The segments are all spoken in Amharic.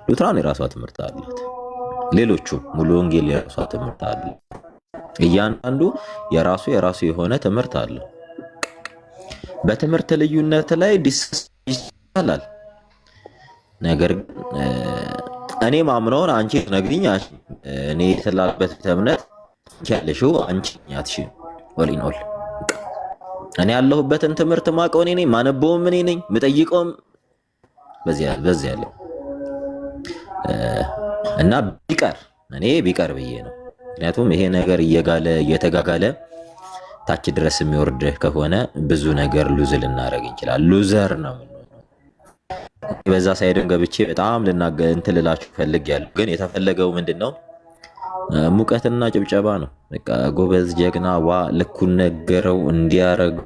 ሉትራን የራሷ ትምህርት አላት። ሌሎቹ ሙሉ ወንጌል የራሷ ትምህርት አለ። እያንዳንዱ የራሱ የሆነ ትምህርት አለ። በትምህርት ልዩነት ላይ ዲስከስ ይቻላል። ነገር ግን እኔ ማምነውን አንቺ ነግሪኝ፣ እኔ ስላለበት እምነት ያለሽው አንቺ ያትሽ ወሊኖል እኔ ያለሁበትን ትምህርት ማቀው እኔ ነኝ፣ ማነበውም እኔ ነኝ፣ ምጠይቀውም በዚያ ያለው እና ቢቀር ብዬ ነው። ምክንያቱም ይሄ ነገር እየተጋጋለ ታች ድረስ የሚወርድ ከሆነ ብዙ ነገር ሉዝ ልናደርግ እንችላለን። ሉዘር ነው። በዛ ሳይድም ገብቼ በጣም እንትን ልላችሁ ፈልጌያለሁ። ግን የተፈለገው ምንድነው? ሙቀትና ጭብጨባ ነው። በቃ ጎበዝ ጀግና ዋ ልኩን ነገረው እንዲያረግ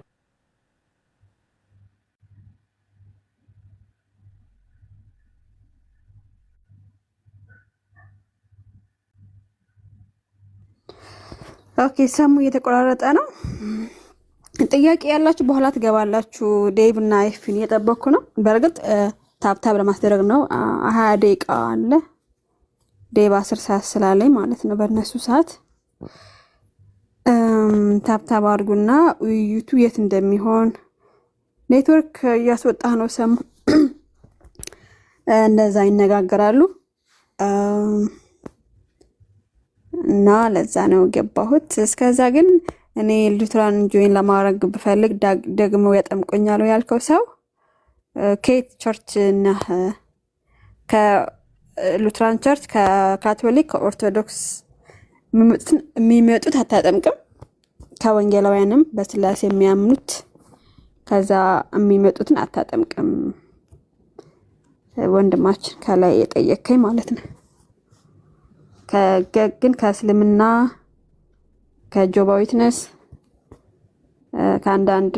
ኦኬ። ሰሙ እየተቆራረጠ ነው። ጥያቄ ያላችሁ በኋላ ትገባላችሁ። ዴቭ እና ኤፍን እየጠበኩ ነው። በእርግጥ ታብታብ ለማስደረግ ነው። 20 ደቂቃ አለ። ዴቭ 10 ሰዓት ስላለኝ ማለት ነው በእነሱ ሰዓት። ታብታብ አድርጉና ውይይቱ የት እንደሚሆን ኔትወርክ እያስወጣ ነው። ሰሙ እንደዛ ይነጋገራሉ እና ለዛ ነው ገባሁት። እስከዛ ግን እኔ ሉትራን ጆይን ለማድረግ ብፈልግ ደግሞ ያጠምቆኛል ያልከው ሰው ከየት ቸርች ነህ? ከሉትራን ቸርች፣ ከካቶሊክ፣ ከኦርቶዶክስ የሚመጡት አታጠምቅም። ከወንጌላውያንም በስላሴ የሚያምኑት ከዛ የሚመጡትን አታጠምቅም። ወንድማችን ከላይ የጠየከኝ ማለት ነው። ግን ከእስልምና ከጆባ ዊትነስ ከአንዳንድ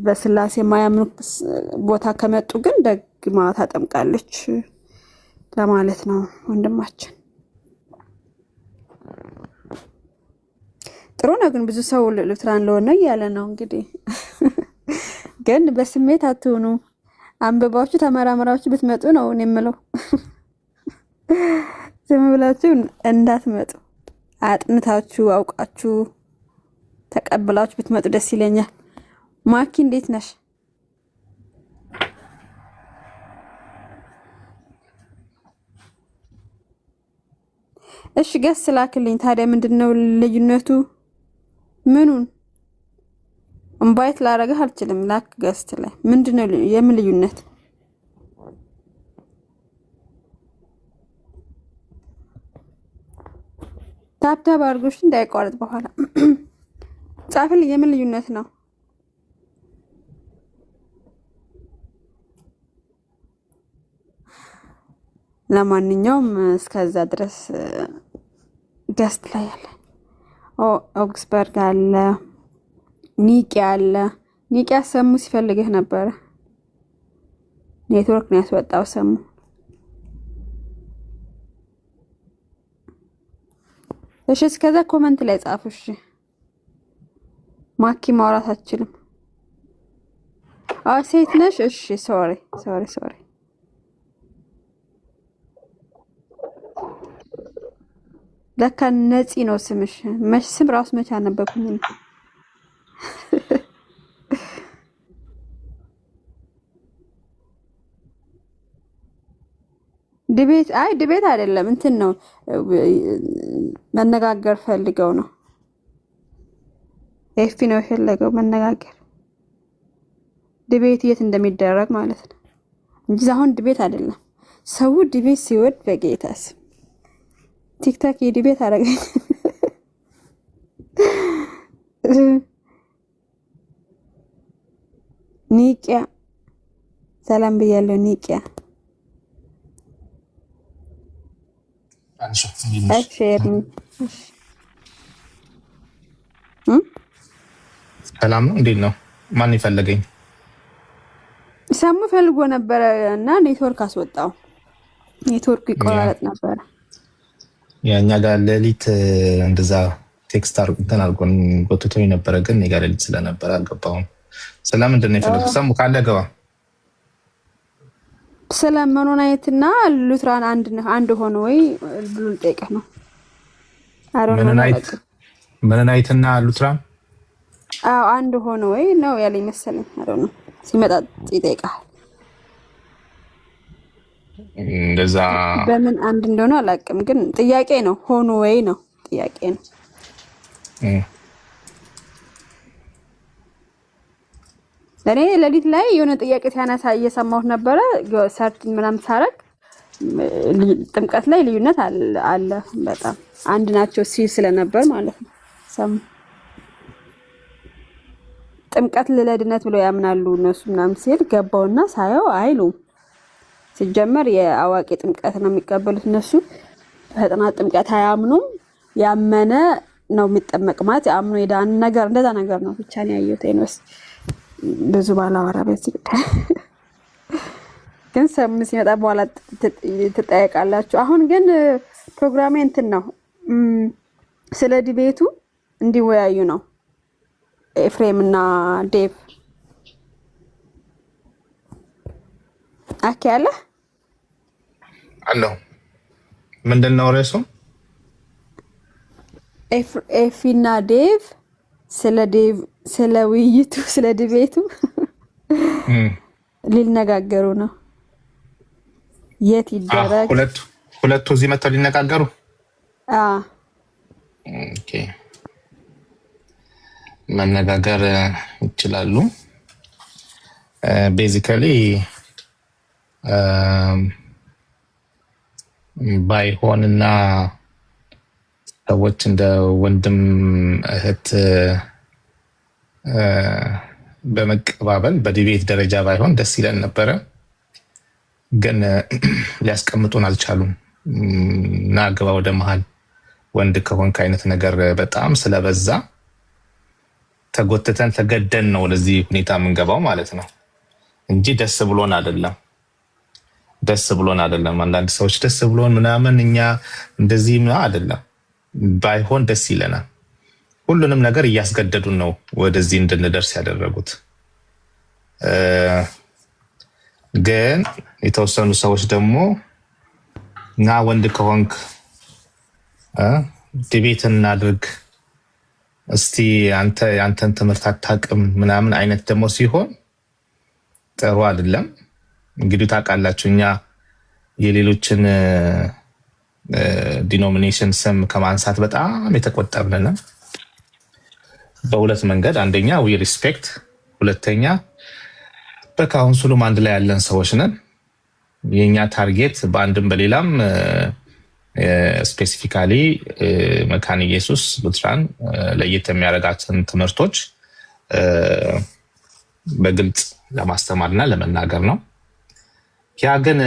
በስላሴ የማያምኑ ቦታ ከመጡ ግን ደግማ ታጠምቃለች ለማለት ነው ወንድማችን። ጥሩ ነው። ግን ብዙ ሰው ሉትራን ለሆነ እያለ ነው እንግዲህ። ግን በስሜት አትሆኑ፣ አንብባችሁ ተመራምራችሁ ብትመጡ ነው እኔ የምለው። ዝም ብላችሁ እንዳትመጡ፣ አጥንታችሁ አውቃችሁ ተቀብላችሁ ብትመጡ ደስ ይለኛል። ማኪ እንዴት ነሽ? እሺ ገስ ላክልኝ። ታዲያ ምንድነው ልዩነቱ? ምኑን ኢንቫይት ላረጋህ አልችልም። ላክ ገስት ላይ ምንድነው የምን ልዩነት? ታብታብ አድርጎሽ እንዳይቋረጥ በኋላ ጻፍልኝ። የምን ልዩነት ነው? ለማንኛውም እስከዛ ድረስ ገስት ላይ ያለ ኦግስበርግ አለ፣ ኒቂያ አለ። ኒቂያ ሰሙ ሲፈልግህ ነበረ። ኔትወርክ ነው ያስወጣው ሰሙ። እሺ እስከዛ ኮመንት ላይ ጻፉ። እሺ ማኪ ማውራት አትችልም። ሴት ነሽ? እሺ ሶሪ። ለካ ነፂ ነው ስምሽ። ስም ራሱ መቼ አነበብኩኝ። ድቤት አይደለም እንትን ነው መነጋገር ፈልገው ነው። ኤፊ ነው የፈለገው መነጋገር። ድቤት የት እንደሚደረግ ማለት ነው እንጂ አሁን ድቤት አይደለም። ሰው ድቤት ሲወድ በጌታስ ቲክታክ የድቤት አረገኝ። ኒቂያ ሰላም ብያለሁ። ኒቂያ ሰላም ነው። እንዴት ነው? ማን ይፈልገኝ? ሰሙ ፈልጎ ነበረ እና ኔትወርክ አስወጣው። ኔትወርክ ይቆራረጥ ነበረ። ያኛ ጋር ሌሊት እንደዛ ቴክስት አድርጎን ጎትቶኝ ነበረ፣ ግን እኔ ጋር ሌሊት ስለነበረ አልገባሁም። ስለምንድን ነው የፈለጉት? ሰሙ ካለ ገባ። ስለ መኖናይትና ሉትራን አንድ ሆኖ ወይ ብሎ ልጠይቅህ ነው። መኖናይትና ሉትራን አንድ ሆኖ ወይ ነው ያለኝ መሰለኝ። ነው ሲመጣ ይጠይቃል። እንደዛ በምን አንድ እንደሆነ አላውቅም፣ ግን ጥያቄ ነው። ሆኖ ወይ ነው ጥያቄ ነው። ለኔ ሌሊት ላይ የሆነ ጥያቄ ሲያነሳ እየሰማሁት ነበረ። ሰርች ምናምን ሳረግ ጥምቀት ላይ ልዩነት አለ በጣም አንድ ናቸው ሲል ስለነበር ማለት ነው። ጥምቀት ለለድነት ብለው ያምናሉ እነሱ ምናምን ሲል ገባውና ሳየው አይሉም። ሲጀመር የአዋቂ ጥምቀት ነው የሚቀበሉት እነሱ። በህፃናት ጥምቀት አያምኑም። ያመነ ነው የሚጠመቅ ማለት ያምኑ የዳን ነገር እንደዛ ነገር ነው ብቻ ነው ያየሁት። አይነስ ብዙ ባላወራ በዚህ ጉዳይ ግን ሰም ሲመጣ በኋላ ትጠይቃላችሁ። አሁን ግን ፕሮግራሜ እንትን ነው ስለ ዲቤቱ እንዲወያዩ ነው ኤፍሬም እና ዴቭ። አኬ አለ ምንድነው ርዕሱ? ኤፊና ዴቭ ስለ ውይይቱ ስለ ዲቤቱ ሊነጋገሩ ነው። የት ይደረግ? ሁለቱ እዚህ መጥተው ሊነጋገሩ። ኦኬ መነጋገር ይችላሉ። ቤዚካሊ ባይሆንና ሰዎች እንደ ወንድም እህት በመቀባበል በዲቤት ደረጃ ባይሆን ደስ ይለን ነበረ፣ ግን ሊያስቀምጡን አልቻሉም። እና ግባ ወደ መሃል ወንድ ከሆንክ አይነት ነገር በጣም ስለበዛ ተጎትተን ተገደን ነው ወደዚህ ሁኔታ የምንገባው ማለት ነው እንጂ ደስ ብሎን አይደለም። አንዳንድ ሰዎች ደስ ብሎን ምናምን እኛ እንደዚህ አይደለም። ባይሆን ደስ ይለናል። ሁሉንም ነገር እያስገደዱን ነው ወደዚህ እንድንደርስ ያደረጉት። ግን የተወሰኑ ሰዎች ደግሞ እና ወንድ ከሆንክ ዲቤት እናድርግ እስቲ አንተን ትምህርት አታውቅም ምናምን አይነት ደግሞ ሲሆን ጥሩ አይደለም። እንግዲህ ታውቃላችሁ እኛ የሌሎችን ዲኖሚኔሽን ስም ከማንሳት በጣም የተቆጠብን ነን በሁለት መንገድ። አንደኛ ዊ ሪስፔክት፣ ሁለተኛ በካውንስሉም አንድ ላይ ያለን ሰዎች ነን። የኛ ታርጌት በአንድም በሌላም ስፔሲፊካሊ መካነ ኢየሱስ ሉትራን ለየት የሚያደርጋትን ትምህርቶች በግልጽ ለማስተማርና ለመናገር ነው። ያ ግን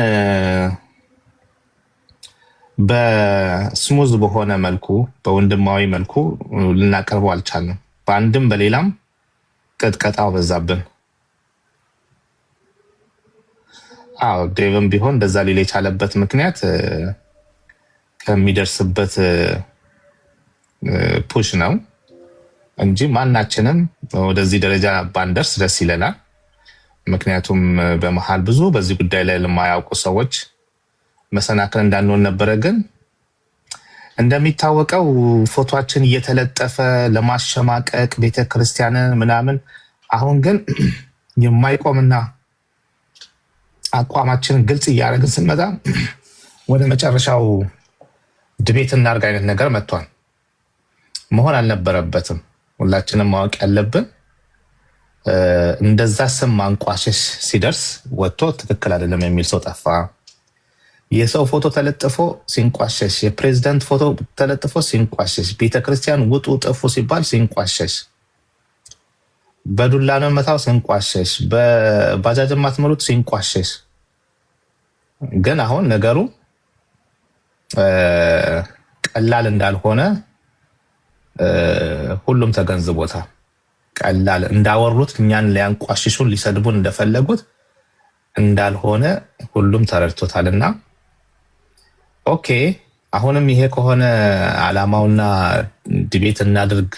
በስሙዝ በሆነ መልኩ በወንድማዊ መልኩ ልናቀርበው አልቻልንም። በአንድም በሌላም ቅጥቀጣው በዛብን። ዴቭም ቢሆን እንደዛ ሊል የቻለበት ምክንያት ከሚደርስበት ፑሽ ነው እንጂ ማናችንም ወደዚህ ደረጃ ባንደርስ ደስ ይለናል። ምክንያቱም በመሃል ብዙ በዚህ ጉዳይ ላይ ለማያውቁ ሰዎች መሰናክል እንዳንሆን ነበረ። ግን እንደሚታወቀው ፎቶአችን እየተለጠፈ ለማሸማቀቅ ቤተክርስቲያንን ምናምን፣ አሁን ግን የማይቆምና አቋማችንን ግልጽ እያደረግን ስንመጣ ወደ መጨረሻው ድቤት እናርግ አይነት ነገር መጥቷል። መሆን አልነበረበትም። ሁላችንም ማወቅ ያለብን እንደዛ ስም ማንቋሸሽ ሲደርስ ወጥቶ ትክክል አይደለም የሚል ሰው ጠፋ። የሰው ፎቶ ተለጥፎ ሲንቋሸሽ፣ የፕሬዝዳንት ፎቶ ተለጥፎ ሲንቋሸሽ፣ ቤተክርስቲያን ውጡ ጥፉ ሲባል ሲንቋሸሽ፣ በዱላ ነው መታው ሲንቋሸሽ፣ በባጃጅ ማትመሩት ሲንቋሸሽ። ግን አሁን ነገሩ ቀላል እንዳልሆነ ሁሉም ተገንዝቦታል። ቀላል እንዳወሩት እኛን ሊያንቋሽሹን ሊሰድቡን እንደፈለጉት እንዳልሆነ ሁሉም ተረድቶታልና ኦኬ አሁንም ይሄ ከሆነ አላማውና ዲቤት እናድርግ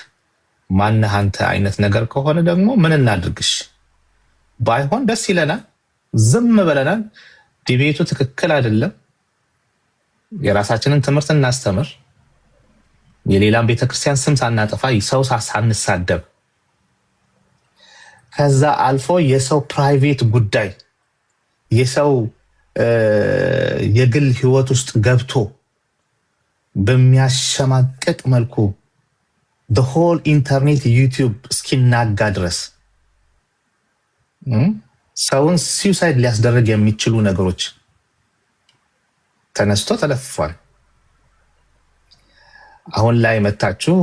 ማነህ አንተ አይነት ነገር ከሆነ ደግሞ ምን እናድርግሽ? ባይሆን ደስ ይለናል። ዝም ብለናል። ዲቤቱ ትክክል አይደለም። የራሳችንን ትምህርት እናስተምር። የሌላም ቤተክርስቲያን ስም ሳናጠፋ ሰው ሳንሳደብ ከዛ አልፎ የሰው ፕራይቬት ጉዳይ የሰው የግል ህይወት ውስጥ ገብቶ በሚያሸማቅቅ መልኩ the whole ኢንተርኔት ዩቲዩብ እስኪናጋ ድረስ ሰውን suicide ሊያስደርግ የሚችሉ ነገሮች ተነስቶ ተለፍፏል። አሁን ላይ መታችሁ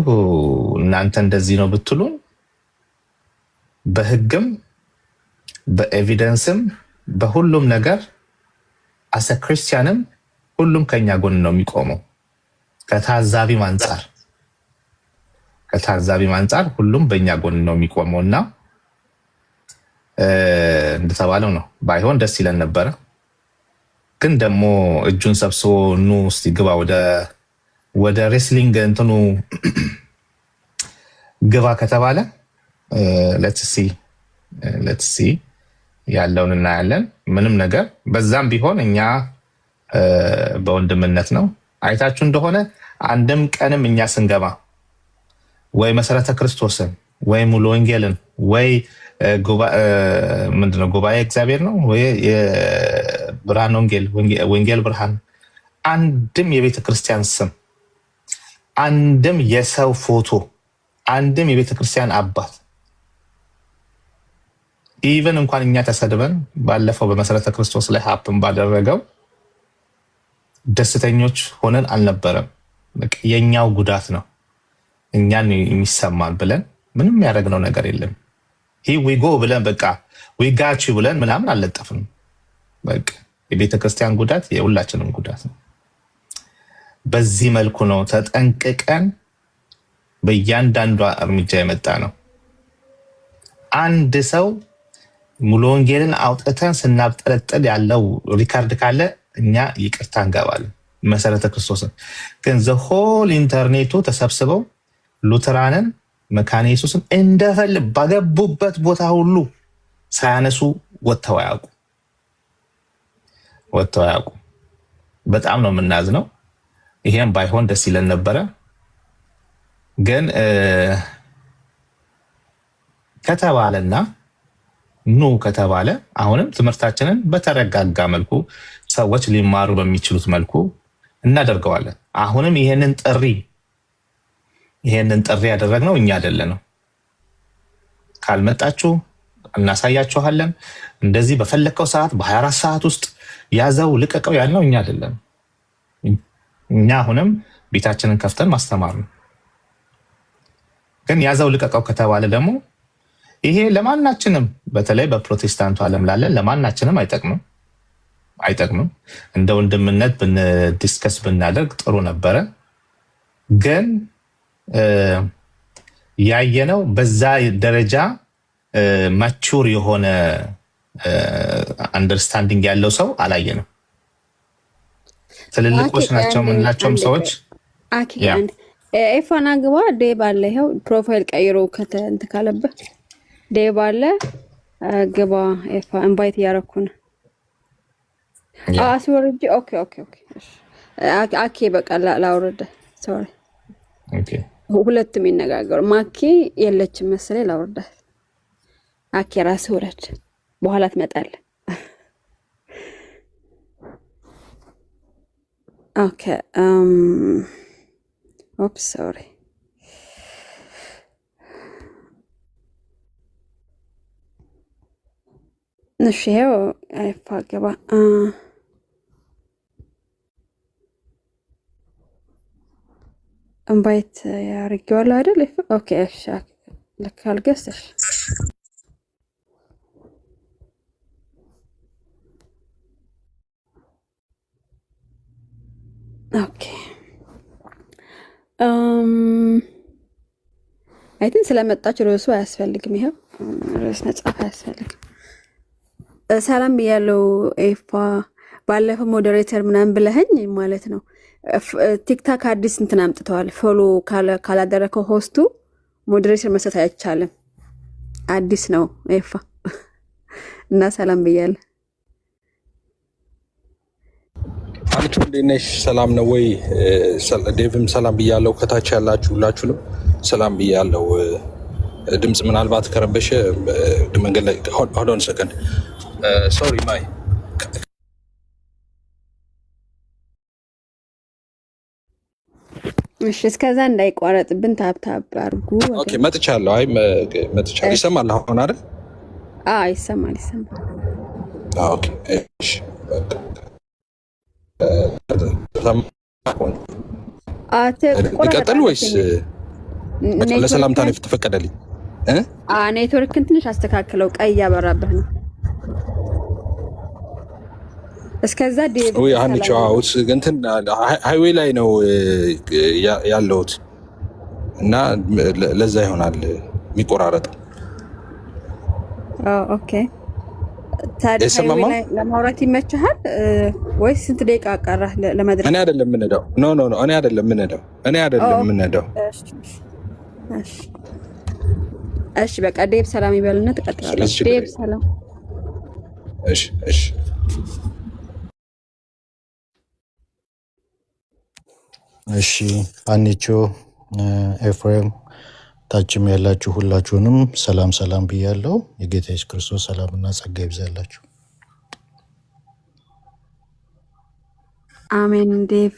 እናንተ እንደዚህ ነው ብትሉ በህግም በኤቪደንስም በሁሉም ነገር አሰ ክርስቲያንም ሁሉም ከኛ ጎን ነው የሚቆመው። ከታዛቢ አንፃር ሁሉም በእኛ ጎን ነው የሚቆመውና እንደተባለው ነው። ባይሆን ደስ ይለን ነበረ። ግን ደግሞ እጁን ሰብስቦ ኑ እስቲ ግባ ወደ ሬስሊንግ እንትኑ ግባ ከተባለ ሌትስ ሲ ያለውን እናያለን። ምንም ነገር በዛም ቢሆን እኛ በወንድምነት ነው። አይታችሁ እንደሆነ አንድም ቀንም እኛ ስንገባ ወይ መሰረተ ክርስቶስን ወይ ሙሉ ወንጌልን ወይ ምንድነው ጉባኤ እግዚአብሔር ነው ወይ ብርሃን ወንጌል ብርሃን አንድም የቤተ ክርስቲያን ስም አንድም የሰው ፎቶ አንድም የቤተ ክርስቲያን አባት ኢቨን እንኳን እኛ ተሰድበን ባለፈው በመሰረተ ክርስቶስ ላይ ሀፕን ባደረገው ደስተኞች ሆነን አልነበረም። የኛው ጉዳት ነው እኛን የሚሰማን ብለን ምንም ያደረግነው ነገር የለም። we go ብለን በቃ we got you ብለን ምናምን አልለጠፍንም። በቃ የቤተ ክርስቲያን ጉዳት የሁላችንም ጉዳት ነው። በዚህ መልኩ ነው ተጠንቅቀን በእያንዳንዷ እርምጃ የመጣ ነው። አንድ ሰው ሙሉ ወንጌልን አውጥተን ስናብጠለጥል ያለው ሪካርድ ካለ እኛ ይቅርታ እንገባለን። መሰረተ ክርስቶስን ግን ዘሆል ኢንተርኔቱ ተሰብስበው ሉተራንን መካነ ኢየሱስን እንደፈል ባገቡበት ቦታ ሁሉ ሳያነሱ ወጥተው አያውቁ። በጣም ነው የምናዝነው። ይሄም ባይሆን ደስ ይለን ነበረ። ግን ከተባለና ኑ ከተባለ አሁንም ትምህርታችንን በተረጋጋ መልኩ ሰዎች ሊማሩ በሚችሉት መልኩ እናደርገዋለን። አሁንም ይሄንን ጥሪ ያደረግነው እኛ አይደለንም። ካልመጣችሁ እናሳያችኋለን። እንደዚህ በፈለከው ሰዓት በ24 ሰዓት ውስጥ ያዘው ልቀቀው ያልነው እኛ አይደለንም። እኛ አሁንም ቤታችንን ከፍተን ማስተማር ነው። ግን ያዘው ልቀቀው ከተባለ ደግሞ ይሄ ለማናችንም በተለይ በፕሮቴስታንቱ ዓለም ላለን ለማናችንም አይጠቅምም። እንደ ወንድምነት ዲስከስ ብናደርግ ጥሩ ነበረ። ግን ያየነው በዛ ደረጃ ማቹር የሆነ አንደርስታንዲንግ ያለው ሰው አላየንም። ትልልቆች ናቸው ምንላቸውም ሰዎች ኤፋና ግባ ዴብ አለ። ይኸው ፕሮፋይል ቀይሮ እንትን ካለበት ዴብ አለ ግባ። ኤፋ ኢንቫይት እያደረኩ ነው። አስወርጄ ኦኬ አኬ በቃ ላውረደ። ሶሪ ሁለቱም ይነጋገሩ። ማኬ የለችም መሰለኝ። ላውረዳት። አኬ ራስ ውረድ፣ በኋላ ትመጣለህ። ኦኬ ኦፕስ ሶሪ። እሺ ይኸው አይፋገባ ኢንቫይት ያርገዋለሁ አይደል? ኦኬ እሺ ልክ አልገሰሽ። ኦኬ አይተን ስለመጣች ርዕሱ አያስፈልግም። ይሄው ርዕስ መጻፍ አያስፈልግም። ሰላም ያለው ኤፋ ባለፈው ሞዴሬተር ምናምን ብለኸኝ ማለት ነው። ቲክታክ አዲስ እንትን አምጥተዋል። ፎሎ ካላደረከው ሆስቱ ሞዴሬተር መስጠት አይቻልም። አዲስ ነው ኤፋ እና ሰላም ብያለሁ። እንዴት ሰላም ነው ወይ? ዴቭም ሰላም ብያለሁ። ከታች ያላችሁ ሁላችሁንም ሰላም ብያለሁ። ድምፅ ምናልባት ከረበሸ መንገድ ላይ ሆዶን ሰከንድ ሶሪ ማይ እሺ፣ እስከዛ እንዳይቋረጥብን ታብታብ አድርጉ። ኦኬ፣ መጥቻለሁ። አይ መጥቻለሁ። ይሰማል አሁን አይደል? ይሰማል። ኦኬ፣ እሺ ቀጥል ወይስ ለሰላምታ ነው የተፈቀደልኝ? ኔትወርክን ትንሽ አስተካክለው፣ ቀይ ያበራብህ ነው። እስከዛ ዴቭ ወይ አንቻውስ እንትን ሃይዌይ ላይ ነው ያለሁት እና ለዛ ይሆናል የሚቆራረጠው። ኦኬ፣ ታዲያ ሃይዌይ ላይ ለማውራት ይመችሃል ወይስ ስንት ደቂቃ ቀረህ ለመድረስ? እኔ አይደለም የምንሄደው። ኖ እኔ አይደለም የምንሄደው። እሺ በቃ ዴቭ ሰላም ይበልና ትቀጥላለህ። ዴቭ ሰላም። እሺ እሺ አንቺ ኤፍሬም ታችም ያላችሁ ሁላችሁንም ሰላም ብያለሁ። የጌታ ኢየሱስ ክርስቶስ ሰላምና ጸጋ ይብዛላችሁ። አሜን። ዴቭ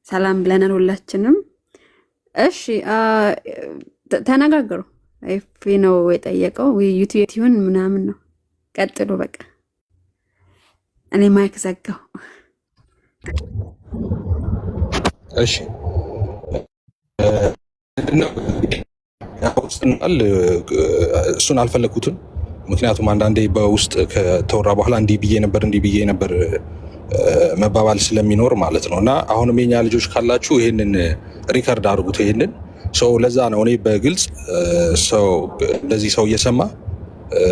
ሰላም ብለናል ሁላችንም። እሺ ተነጋገሩ። ኤፍ ነው የጠየቀው ውይይቱ የት ይሁን ምናምን ነው። ቀጥሉ በቃ። እኔ ማይክ ዘጋው። እሺ እሱን አልፈለኩትም። ምክንያቱም አንዳንዴ በውስጥ ከተወራ በኋላ እንዲህ ብዬ ነበር መባባል ስለሚኖር ማለት ነው። እና አሁንም የኛ ልጆች ካላችሁ ይሄንን ሪከርድ አድርጉት። ይሄንን ሰው ለዛ ነው እኔ በግልጽ ሰው እንደዚህ ሰው እየሰማ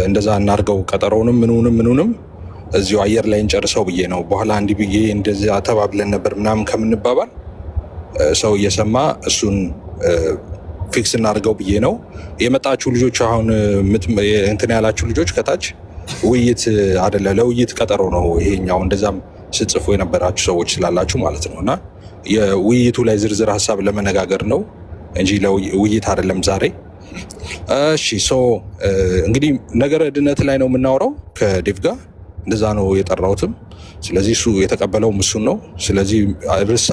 እንደዛ እናርገው፣ ቀጠሮውንም ምኑንም እዚሁ አየር ላይ እንጨርሰው ብዬ ነው። በኋላ እንዲህ ብዬ እንደዚህ ተባብለን ነበር ምናምን ከምንባባል ሰው እየሰማ እሱን ፊክስ እናድርገው ብዬ ነው የመጣችሁ ልጆች። አሁን እንትን ያላችሁ ልጆች ከታች ውይይት አይደለ፣ ለውይይት ቀጠሮ ነው ይሄኛው። እንደዛም ስጽፉ የነበራችሁ ሰዎች ስላላችሁ ማለት ነው። እና የውይይቱ ላይ ዝርዝር ሀሳብ ለመነጋገር ነው እንጂ ለውይይት አይደለም ዛሬ። እሺ እንግዲህ ነገረ ድነት ላይ ነው የምናወራው ከዴቭ ጋር። እንደዛ ነው የጠራሁትም። ስለዚህ እሱ የተቀበለውም እሱን ነው። ስለዚህ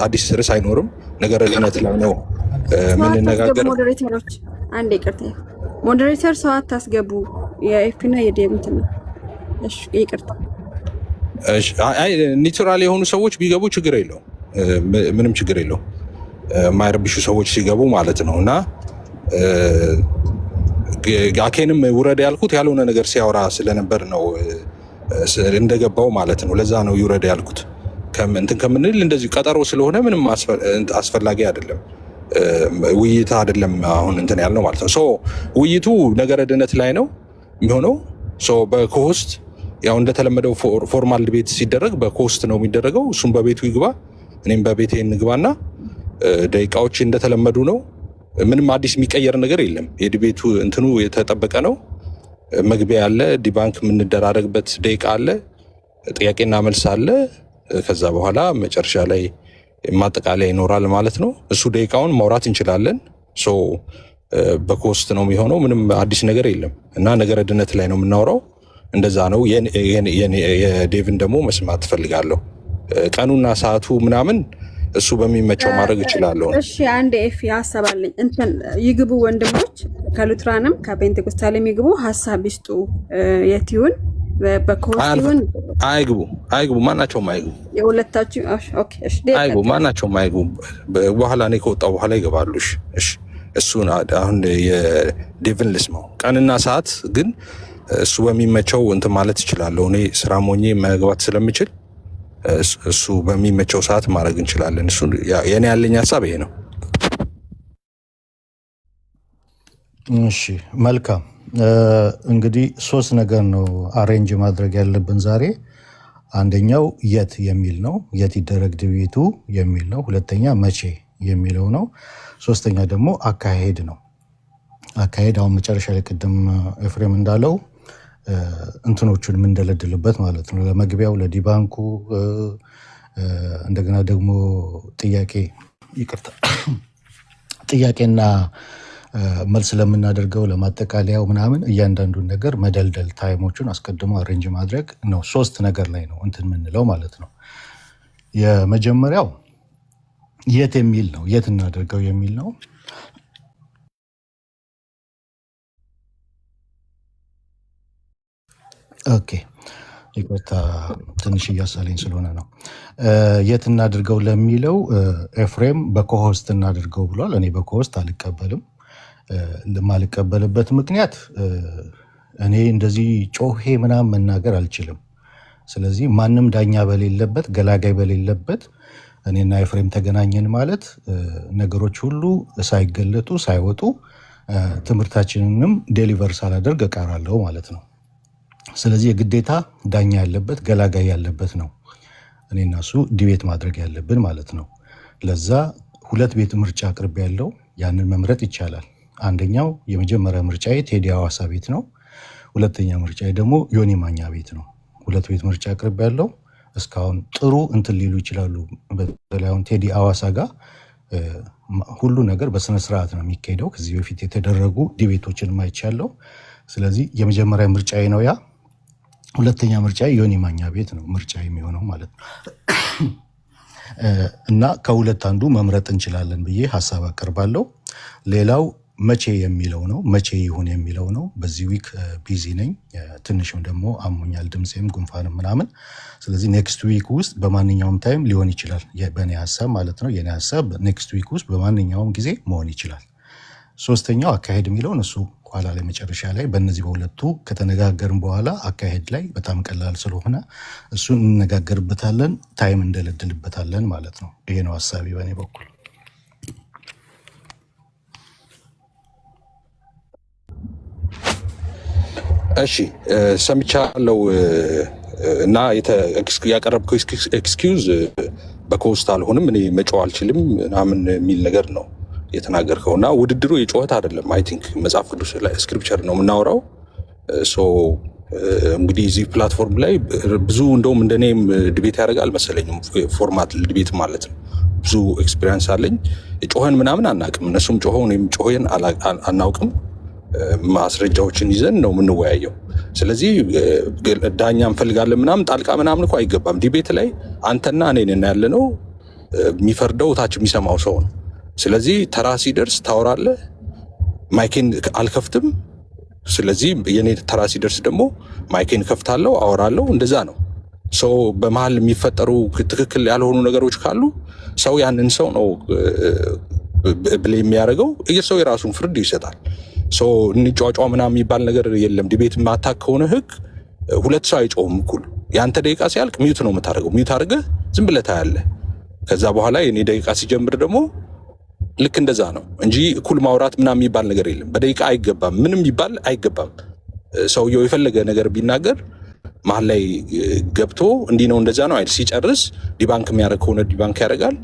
አዲስ ርዕስ አይኖርም። ነገረ ድነት ላይ ነው የምንነጋገር። ሞዴሬተሮች አንድ ይቅርታ፣ ሞዴሬተር ሰው አታስገቡ። የኤፍና የዴቭ እንትን ነው። እሺ ይቅርታ። እሺ አይ ኒውትራል የሆኑ ሰዎች ቢገቡ ችግር የለው፣ ምንም ችግር የለው። የማይረብሹ ሰዎች ሲገቡ ማለት ነው። እና አኬንም ውረድ ያልኩት ያልሆነ ነገር ሲያወራ ስለነበር ነው እንደገባው ማለት ነው። ለዛ ነው ይውረድ ያልኩት። እንትን ከምንል እንደዚህ ቀጠሮ ስለሆነ ምንም አስፈላጊ አይደለም። ውይይት አይደለም አሁን እንትን ያልነው ማለት ነው። ውይይቱ ነገረ ድነት ላይ ነው የሚሆነው። በኮስት ያው እንደተለመደው ፎርማል ዲቤት ሲደረግ በኮስት ነው የሚደረገው። እሱም በቤቱ ይግባ፣ እኔም በቤቴ እንግባና ደቂቃዎች እንደተለመዱ ነው። ምንም አዲስ የሚቀየር ነገር የለም። የዲቤቱ እንትኑ የተጠበቀ ነው። መግቢያ አለ፣ ዲባንክ የምንደራረግበት ደቂቃ አለ፣ ጥያቄና መልስ አለ። ከዛ በኋላ መጨረሻ ላይ ማጠቃለያ ይኖራል ማለት ነው። እሱ ደቂቃውን ማውራት እንችላለን። በኮስት ነው የሚሆነው። ምንም አዲስ ነገር የለም እና ነገረ ድነት ላይ ነው የምናወራው። እንደዛ ነው። የዴቭን ደግሞ መስማት ትፈልጋለሁ። ቀኑና ሰዓቱ ምናምን እሱ በሚመቸው ማድረግ እችላለሁ። እሺ አንድ ኤፍ ሀሳብ አለኝ። እንትን ይግቡ ወንድሞች ከሉትራንም ከፔንቴኮስታልም ይግቡ፣ ሀሳብ ይስጡ። የቲዩን በኮስቲውን አይግቡ፣ ማናቸውም አይግቡ። የሁለታችሁ ኦኬ፣ እሺ አይግቡ፣ ማናቸውም አይግቡ። በኋላ እኔ ከወጣሁ በኋላ ይገባሉ። እሺ እሱን አሁን የዴቭን ልስማው። ቀንና ሰዓት ግን እሱ በሚመቸው እንትን ማለት እችላለሁ። እኔ ስራ ሞኜ መግባት ስለምችል እሱ በሚመቸው ሰዓት ማድረግ እንችላለን። እሱ የኔ ያለኝ ሀሳብ ይሄ ነው። እሺ መልካም። እንግዲህ 3 ነገር ነው አሬንጅ ማድረግ ያለብን ዛሬ። አንደኛው የት የሚል ነው፣ የት ይደረግ ድቤቱ የሚል ነው። ሁለተኛ መቼ የሚለው ነው። ሶስተኛ ደግሞ አካሄድ ነው። አካሄድ አሁን መጨረሻ ላይ ቅድም ኤፍሬም እንዳለው እንትኖቹን የምንደለድልበት ማለት ነው። ለመግቢያው፣ ለዲባንኩ እንደገና ደግሞ ጥያቄና መልስ ለምናደርገው ለማጠቃለያው ምናምን እያንዳንዱን ነገር መደልደል ታይሞቹን አስቀድሞ አሬንጅ ማድረግ ነው። 3 ነገር ላይ ነው እንትን የምንለው ማለት ነው። የመጀመሪያው የት የሚል ነው፣ የት እናደርገው የሚል ነው። ኦኬ ይቅርታ ትንሽ እያሳለኝ ስለሆነ ነው። የት እናድርገው ለሚለው ኤፍሬም በኮሆስት እናድርገው ብሏል። እኔ በኮሆስት አልቀበልም። ለማልቀበልበት ምክንያት እኔ እንደዚህ ጮሄ ምናምን መናገር አልችልም። ስለዚህ ማንም ዳኛ በሌለበት ገላጋይ በሌለበት እኔና ኤፍሬም ተገናኘን ማለት ነገሮች ሁሉ ሳይገለጡ ሳይወጡ ትምህርታችንንም ዴሊቨር ሳላደርግ እቀራለሁ ማለት ነው። ስለዚህ የግዴታ ዳኛ ያለበት ገላጋይ ያለበት ነው እኔና እሱ ዲቤት ማድረግ ያለብን ማለት ነው። ለዛ 2 ቤት ምርጫ አቅርቤ ያለው ያንን መምረጥ ይቻላል። አንደኛው የመጀመሪያ ምርጫዬ ቴዲ አዋሳ ቤት ነው። ሁለተኛ ምርጫዬ ደግሞ ዮኒ ማኛ ቤት ነው። 2 ቤት ምርጫ አቅርቤ ያለው እስካሁን ጥሩ እንትን ሊሉ ይችላሉ። በተለይ አሁን ቴዲ አዋሳ ጋር ሁሉ ነገር በስነ ስርዓት ነው የሚካሄደው። ከዚህ በፊት የተደረጉ ዲቤቶችን ማይቻለው። ስለዚህ የመጀመሪያ ምርጫዬ ነው ያ። ሁለተኛ ምርጫ ዮኒ ማኛ ቤት ነው ምርጫ የሚሆነው ማለት ነው። እና ከሁለት አንዱ መምረጥ እንችላለን ብዬ ሀሳብ አቀርባለሁ። ሌላው መቼ የሚለው ነው፣ መቼ ይሁን የሚለው ነው። በዚህ ዊክ ቢዚ ነኝ፣ ትንሽም ደግሞ አሞኛል፣ ድምፄም ጉንፋንም ምናምን። ስለዚህ ኔክስት ዊክ ውስጥ በማንኛውም ታይም ሊሆን ይችላል፣ በእኔ ሀሳብ ማለት ነው። የኔ ሀሳብ ኔክስት ዊክ ውስጥ በማንኛውም ጊዜ መሆን ይችላል። ሶስተኛው አካሄድ የሚለውን እሱ ኋላ ላይ መጨረሻ ላይ በእነዚህ በሁለቱ ከተነጋገርን በኋላ አካሄድ ላይ በጣም ቀላል ስለሆነ እሱን እንነጋገርበታለን፣ ታይም እንደለድልበታለን ማለት ነው። ይሄ ነው ሀሳቢ በእኔ በኩል። እሺ ሰምቻለሁ እና ያቀረብከው ኤክስኪውዝ በኮስት አልሆንም እኔ መጫው አልችልም ምናምን የሚል ነገር ነው የተናገርከው። እና ውድድሩ የጩኸት አይደለም። አይ ቲንክ መጽሐፍ ቅዱስ ላይ ስክሪፕቸር ነው የምናወራው። እንግዲህ እዚህ ፕላትፎርም ላይ ብዙ እንደውም እንደኔም ዲቤት ያደርጋል መሰለኝም ፎርማት ዲቤት ማለት ነው። ብዙ ኤክስፒሪየንስ አለኝ። ጮኸን ምናምን አናውቅም፣ እነሱም ጮኸው እኔም ጮኸን አናውቅም። ማስረጃዎችን ይዘን ነው የምንወያየው። ስለዚህ ዳኛ እንፈልጋለን ምናምን ጣልቃ ምናምን እኮ አይገባም። ዲቤት ላይ አንተና እኔ ነን ያለነው፣ የሚፈርደው ታች የሚሰማው ሰው ነው። ስለዚህ ተራ ሲደርስ ታወራለህ፣ ማይኬን አልከፍትም። ስለዚህ የኔ ተራ ሲደርስ ደግሞ ማይኬን ከፍታለሁ፣ አወራለሁ። እንደዛ ነው። ሰው በመሀል የሚፈጠሩ ትክክል ያልሆኑ ነገሮች ካሉ ሰው ያንን ሰው ነው ብለ የሚያደርገው። ሰው የራሱን ፍርድ ይሰጣል። ሰው እንጫጫ ምናምን የሚባል ነገር የለም። ዲቤት ማታክ ከሆነ ህግ ሁለት ሰው አይጮህም እኩል። የአንተ ደቂቃ ሲያልቅ ሚዩት ነው የምታደርገው። ሚዩት አድርገህ ዝም ብለህ ታያለህ። ከዛ በኋላ የኔ ደቂቃ ሲጀምር ደግሞ ልክ እንደዛ ነው እንጂ እኩል ማውራት ምናምን የሚባል ነገር የለም። በደቂቃ አይገባም፣ ምንም ይባል አይገባም። ሰውየው የፈለገ ነገር ቢናገር መሀል ላይ ገብቶ እንዲህ ነው እንደዛ ነው አይደል፣ ሲጨርስ ዲባንክ የሚያደርግ ከሆነ ዲባንክ ያደርጋል።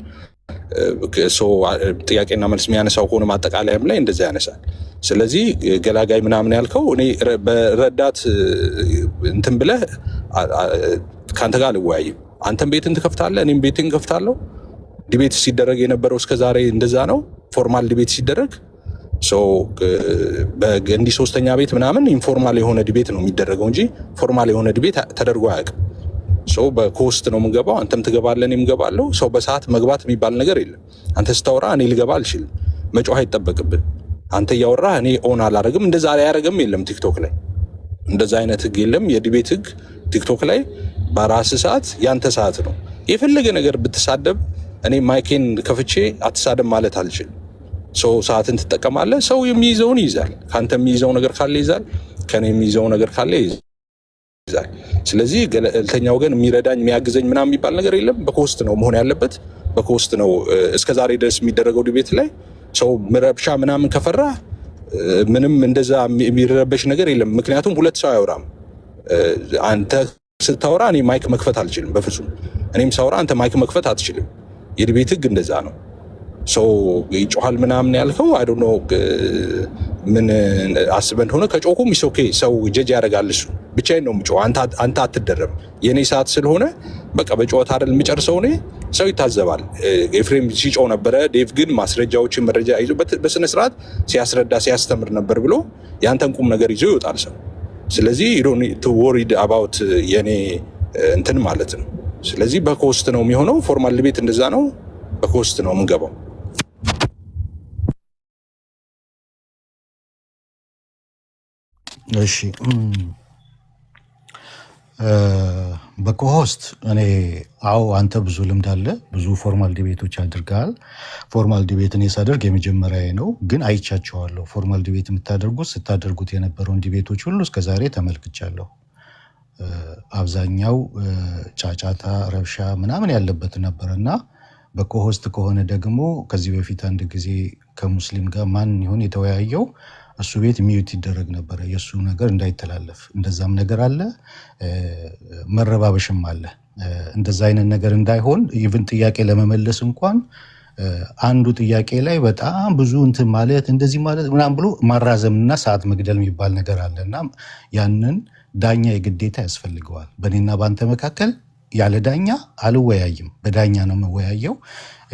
ጥያቄና መልስ የሚያነሳው ከሆነ ማጠቃለያም ላይ እንደዛ ያነሳል። ስለዚህ ገላጋይ ምናምን ያልከው እኔ በረዳት እንትን ብለህ ከአንተ ጋር አልወያይም። አንተም ቤትን ትከፍታለህ፣ እኔም ቤትን ከፍታለሁ። ዲቤት ሲደረግ የነበረው እስከዛሬ እንደዛ ነው። ፎርማል ዲቤት ሲደረግ እንዲህ ሶስተኛ ቤት ምናምን ኢንፎርማል የሆነ ዲቤት ነው የሚደረገው እንጂ ፎርማል የሆነ ዲቤት ተደርጎ አያውቅም። በኮስት ነው የምንገባው። አንተም ትገባለህ፣ እኔም እገባለሁ። ሰው በሰዓት መግባት የሚባል ነገር የለም። አንተ ስታወራ እኔ ልገባ አልችልም። መጮህ አይጠበቅብን። አንተ እያወራህ እኔ ኦን አላረግም። እንደዛ አያረግም የለም ቲክቶክ ላይ እንደዛ አይነት ህግ የለም። የዲቤት ህግ ቲክቶክ ላይ በራስ ሰዓት ያንተ ሰዓት ነው። የፈለገ ነገር ብትሳደብ እኔ ማይኬን ከፍቼ አትሳደብ ማለት አልችልም። ሰዓትን ትጠቀማለህ። ሰው የሚይዘውን ይይዛል። ከአንተ የሚይዘው ነገር ካለ ይይዛል፣ ከኔ የሚይዘው ነገር ካለ ይይዛል። ስለዚህ ገለልተኛ ወገን የሚረዳኝ የሚያግዘኝ ምናምን የሚባል ነገር የለም። በኮስት ነው መሆን ያለበት። በኮስት ነው እስከዛሬ ድረስ የሚደረገው ዲቤት ላይ ሰው ረብሻ ምናምን ከፈራ ምንም እንደዛ የሚረበሽ ነገር የለም። ምክንያቱም ሁለት ሰው አያወራም። አንተ ስታወራ እኔ ማይክ መክፈት አልችልም በፍጹም። እኔም ሳወራ አንተ ማይክ መክፈት አትችልም። የዲቤት ህግ እንደዛ ነው። ሰው ይጮሃል ምናምን ያልከው አይ ዶንት ኖ ምን አስበህ እንደሆነ። ከጮኩም ኢስ ኦኬ፣ ሰው ጀጅ ያደርጋል። እሱ ብቻዬን ነው የምጮህ። አንተ አትደረም። የኔ ሰዓት ስለሆነ በቃ በጨዋታ አይደል የሚጨርሰው ነው ሰው ይታዘባል። ኤፍሬም ሲጮው ነበረ፣ ዴቭ ግን ማስረጃዎችን መረጃ ይዞ በስነ ስርዓት ሲያስረዳ ሲያስተምር ነበር ብሎ ያንተን ቁም ነገር ይዞ ይወጣል ሰው። ስለዚህ you don't need to worry about የኔ እንትን ማለት ነው። ስለዚህ በኮስት ነው የሚሆነው። ፎርማል ዲቤት እንደዛ ነው፣ በኮስት ነው የምንገባው። እሺ በኮሆስት እኔ አንተ ብዙ ልምድ አለ፣ ብዙ ፎርማል ዲቤቶች አድርገሃል። ፎርማል ዲቤት እኔ ሳደርግ የመጀመሪያ ነው፣ ግን አይቻቸዋለሁ። ፎርማል ዲቤት ስታደርጉት የነበረውን ዲቤቶች ሁሉ እስከዛሬ ተመልክቻለሁ። አብዛኛው ጫጫታ፣ ረብሻ ምናምን ያለበት ነበር እና በኮሆስት ከሆነ ደግሞ ከዚህ በፊት አንድ ጊዜ ከሙስሊም ጋር ማን ይሆን የተወያየው እሱ ቤት ሚዩት ይደረግ ነበረ፣ የእሱ ነገር እንዳይተላለፍ። እንደዛም ነገር አለ፣ መረባበሽም አለ። እንደዛ አይነት ነገር እንዳይሆን ኢቭን ጥያቄ ለመመለስ እንኳን አንዱ ጥያቄ ላይ በጣም ብዙ እንትን ማለት እንደዚህ ማለት ምናምን ብሎ ማራዘምና ሰዓት መግደል የሚባል ነገር አለ እና ያንን ዳኛ የግዴታ ያስፈልገዋል። በእኔና በአንተ መካከል ያለ ዳኛ አልወያይም፣ በዳኛ ነው የምወያየው።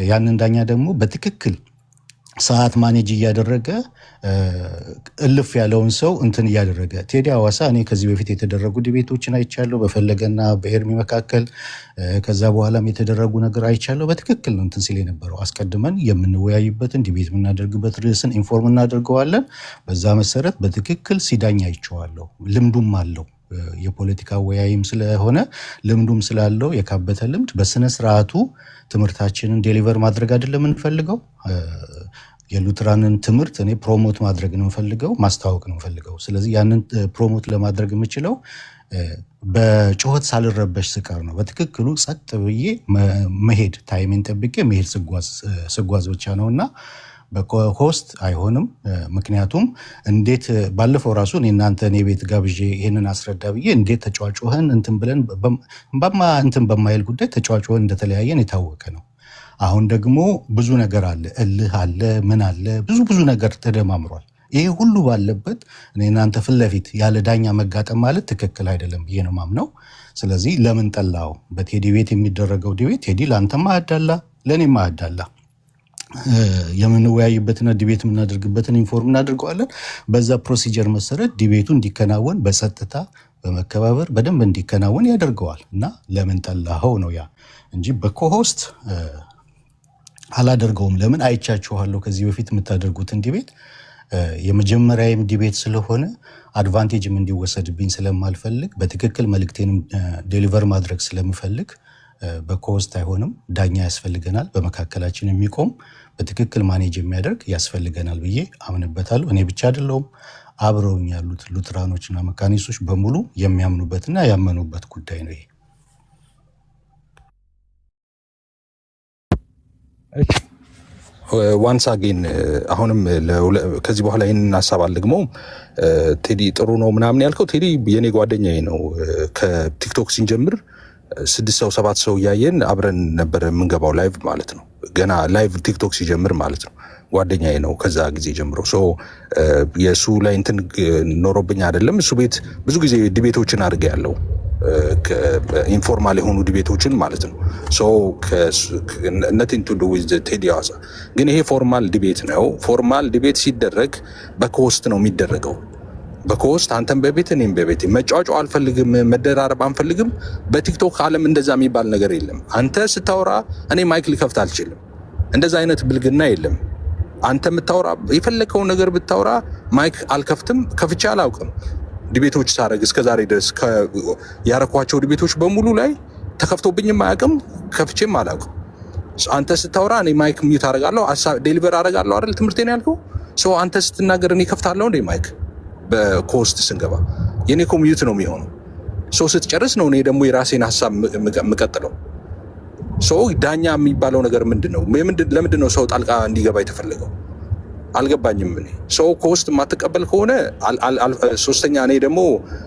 ያንን ዳኛ ደግሞ በትክክል ሰዓት ማኔጅ እያደረገ እልፍ ያለውን ሰው እንትን እያደረገ ቴዲ ሐዋሳ እኔ ከዚህ በፊት የተደረጉ ዲቤቶችን አይቻለሁ፣ በፈለገና በኤርሚ መካከል። ከዛ በኋላም የተደረጉ ነገር አይቻለሁ። በትክክል ነው እንትን ሲል የነበረው። አስቀድመን የምንወያይበትን ዲቤት የምናደርግበት ርዕስን ኢንፎርም እናደርገዋለን። በዛ መሰረት በትክክል ሲዳኝ አይቼዋለሁ። ልምዱም አለው፣ የፖለቲካ ወያይም ስለሆነ ልምዱም ስላለው የካበተ ልምድ በስነ ስርዓቱ ትምህርታችንን ዴሊቨር ማድረግ አይደለም የምንፈልገው። የሉትራንን ትምህርት እኔ ፕሮሞት ማድረግ ነው የምፈልገው፣ ማስተዋወቅ ነው የምፈልገው። ስለዚህ ያንን ፕሮሞት ለማድረግ የምችለው በጩኸት ሳልረበሽ ስቀር ነው። በትክክሉ ጸጥ ብዬ መሄድ፣ ታይሜን ጠብቄ መሄድ ስጓዝ ብቻ ነው እና በሆስት አይሆንም። ምክንያቱም እንዴት ባለፈው ራሱ እናንተ እኔ ቤት ጋብዤ ይህንን አስረዳ ብዬ እንዴት ተጫዋጭወህን እንትን ብለን እንትን በማይል ጉዳይ ተጫዋጭወህን እንደተለያየን የታወቀ ነው። አሁን ደግሞ ብዙ ነገር አለ፣ እልህ አለ፣ ምን አለ፣ ብዙ ነገር ተደማምሯል። ይሄ ሁሉ ባለበት እኔ እናንተ ፊት ለፊት ያለ ዳኛ መጋጠም ማለት ትክክል አይደለም ብዬ ነው ማምነው። ስለዚህ ለምን ጠላው? በቴዲ ቤት የሚደረገው ዲቤት ቴዲ ለአንተማ አዳላ፣ ለእኔማ አዳላ። የምንወያይበትና ዲቤት የምናደርግበትን ኢንፎርም እናደርገዋለን። በዛ ፕሮሲጀር መሰረት ዲቤቱ እንዲከናወን በጸጥታ በመከባበር በደንብ እንዲከናወን ያደርገዋል እና ለምን ጠላኸው ነው ያ እንጂ በኮሆስት አላደርገውም። ለምን አይቻችኋለሁ ከዚህ በፊት የምታደርጉትን ዲቤት። የመጀመሪያም ዲቤት ስለሆነ አድቫንቴጅም እንዲወሰድብኝ ስለማልፈልግ በትክክል መልእክቴንም ዴሊቨር ማድረግ ስለምፈልግ በኮስት አይሆንም። ዳኛ ያስፈልገናል፣ በመካከላችን የሚቆም በትክክል ማኔጅ የሚያደርግ ያስፈልገናል ብዬ አምንበታለሁ። እኔ ብቻ አይደለሁም፣ አብረውኝ ያሉት ሉትራኖችና መካኒሶች በሙሉ የሚያምኑበትና ያመኑበት ጉዳይ ነው ይሄ። ዋንስ አጌን አሁንም ከዚህ በኋላ ይህንን ሀሳብ አልደግመውም። ቴዲ ጥሩ ነው ምናምን ያልከው ቴዲ የኔ ጓደኛዬ ነው። ከቲክቶክ ሲንጀምር 6 ሰው 7 ሰው እያየን አብረን ነበረ የምንገባው ላይቭ ማለት ነው። ገና ላይቭ ቲክቶክ ሲጀምር ማለት ነው። ጓደኛዬ ነው ከዛ ጊዜ ጀምሮ። የእሱ ላይ እንትን ኖሮብኝ አይደለም። እሱ ቤት ብዙ ጊዜ ዲቤቶችን አድርገ ያለው ኢንፎርማል የሆኑ ዲቤቶችን ማለት ነው። ነቲንግ ቱ ዱ ዊዝ ቴዲ ሐዋሳ። ግን ይሄ ፎርማል ዲቤት ነው። ፎርማል ዲቤት ሲደረግ በኮስት ነው የሚደረገው። በኮስት አንተም በቤት እኔም በቤት መጫጫው አልፈልግም፣ መደራረብ አንፈልግም። በቲክቶክ ዓለም እንደዛ የሚባል ነገር የለም። አንተ ስታወራ እኔ ማይክ ሊከፍት አልችልም። እንደዛ አይነት ብልግና የለም። አንተ የምታወራ የፈለከውን ነገር ብታወራ ማይክ አልከፍትም፣ ከፍቼ አላውቅም። ዲቤቶች ሳረግ እስከዛሬ ድረስ ያረኳቸው ዲቤቶች በሙሉ ላይ ተከፍቶብኝም አያውቅም፣ ከፍቼም አላውቅም። አንተ ስታወራ እኔ ማይክ ሚዩት አደርጋለሁ፣ ዴሊቨር አደርጋለሁ አይደል? ትምህርቴ ነው ያልከው። አንተ ስትናገር እኔ ከፍታለሁ እንደ ማይክ። በኮስት ስንገባ የኔ ኮሚዩት ነው የሚሆነው። ስትጨርስ ነው እኔ ደግሞ የራሴን ሀሳብ የምቀጥለው። ዳኛ የሚባለው ነገር ምንድን ነው? ለምንድን ነው ሰው ጣልቃ እንዲገባ የተፈለገው? አልገባኝም። እኔ ኮስት የማትቀበል ከሆነ ሶስተኛ እኔ ደግሞ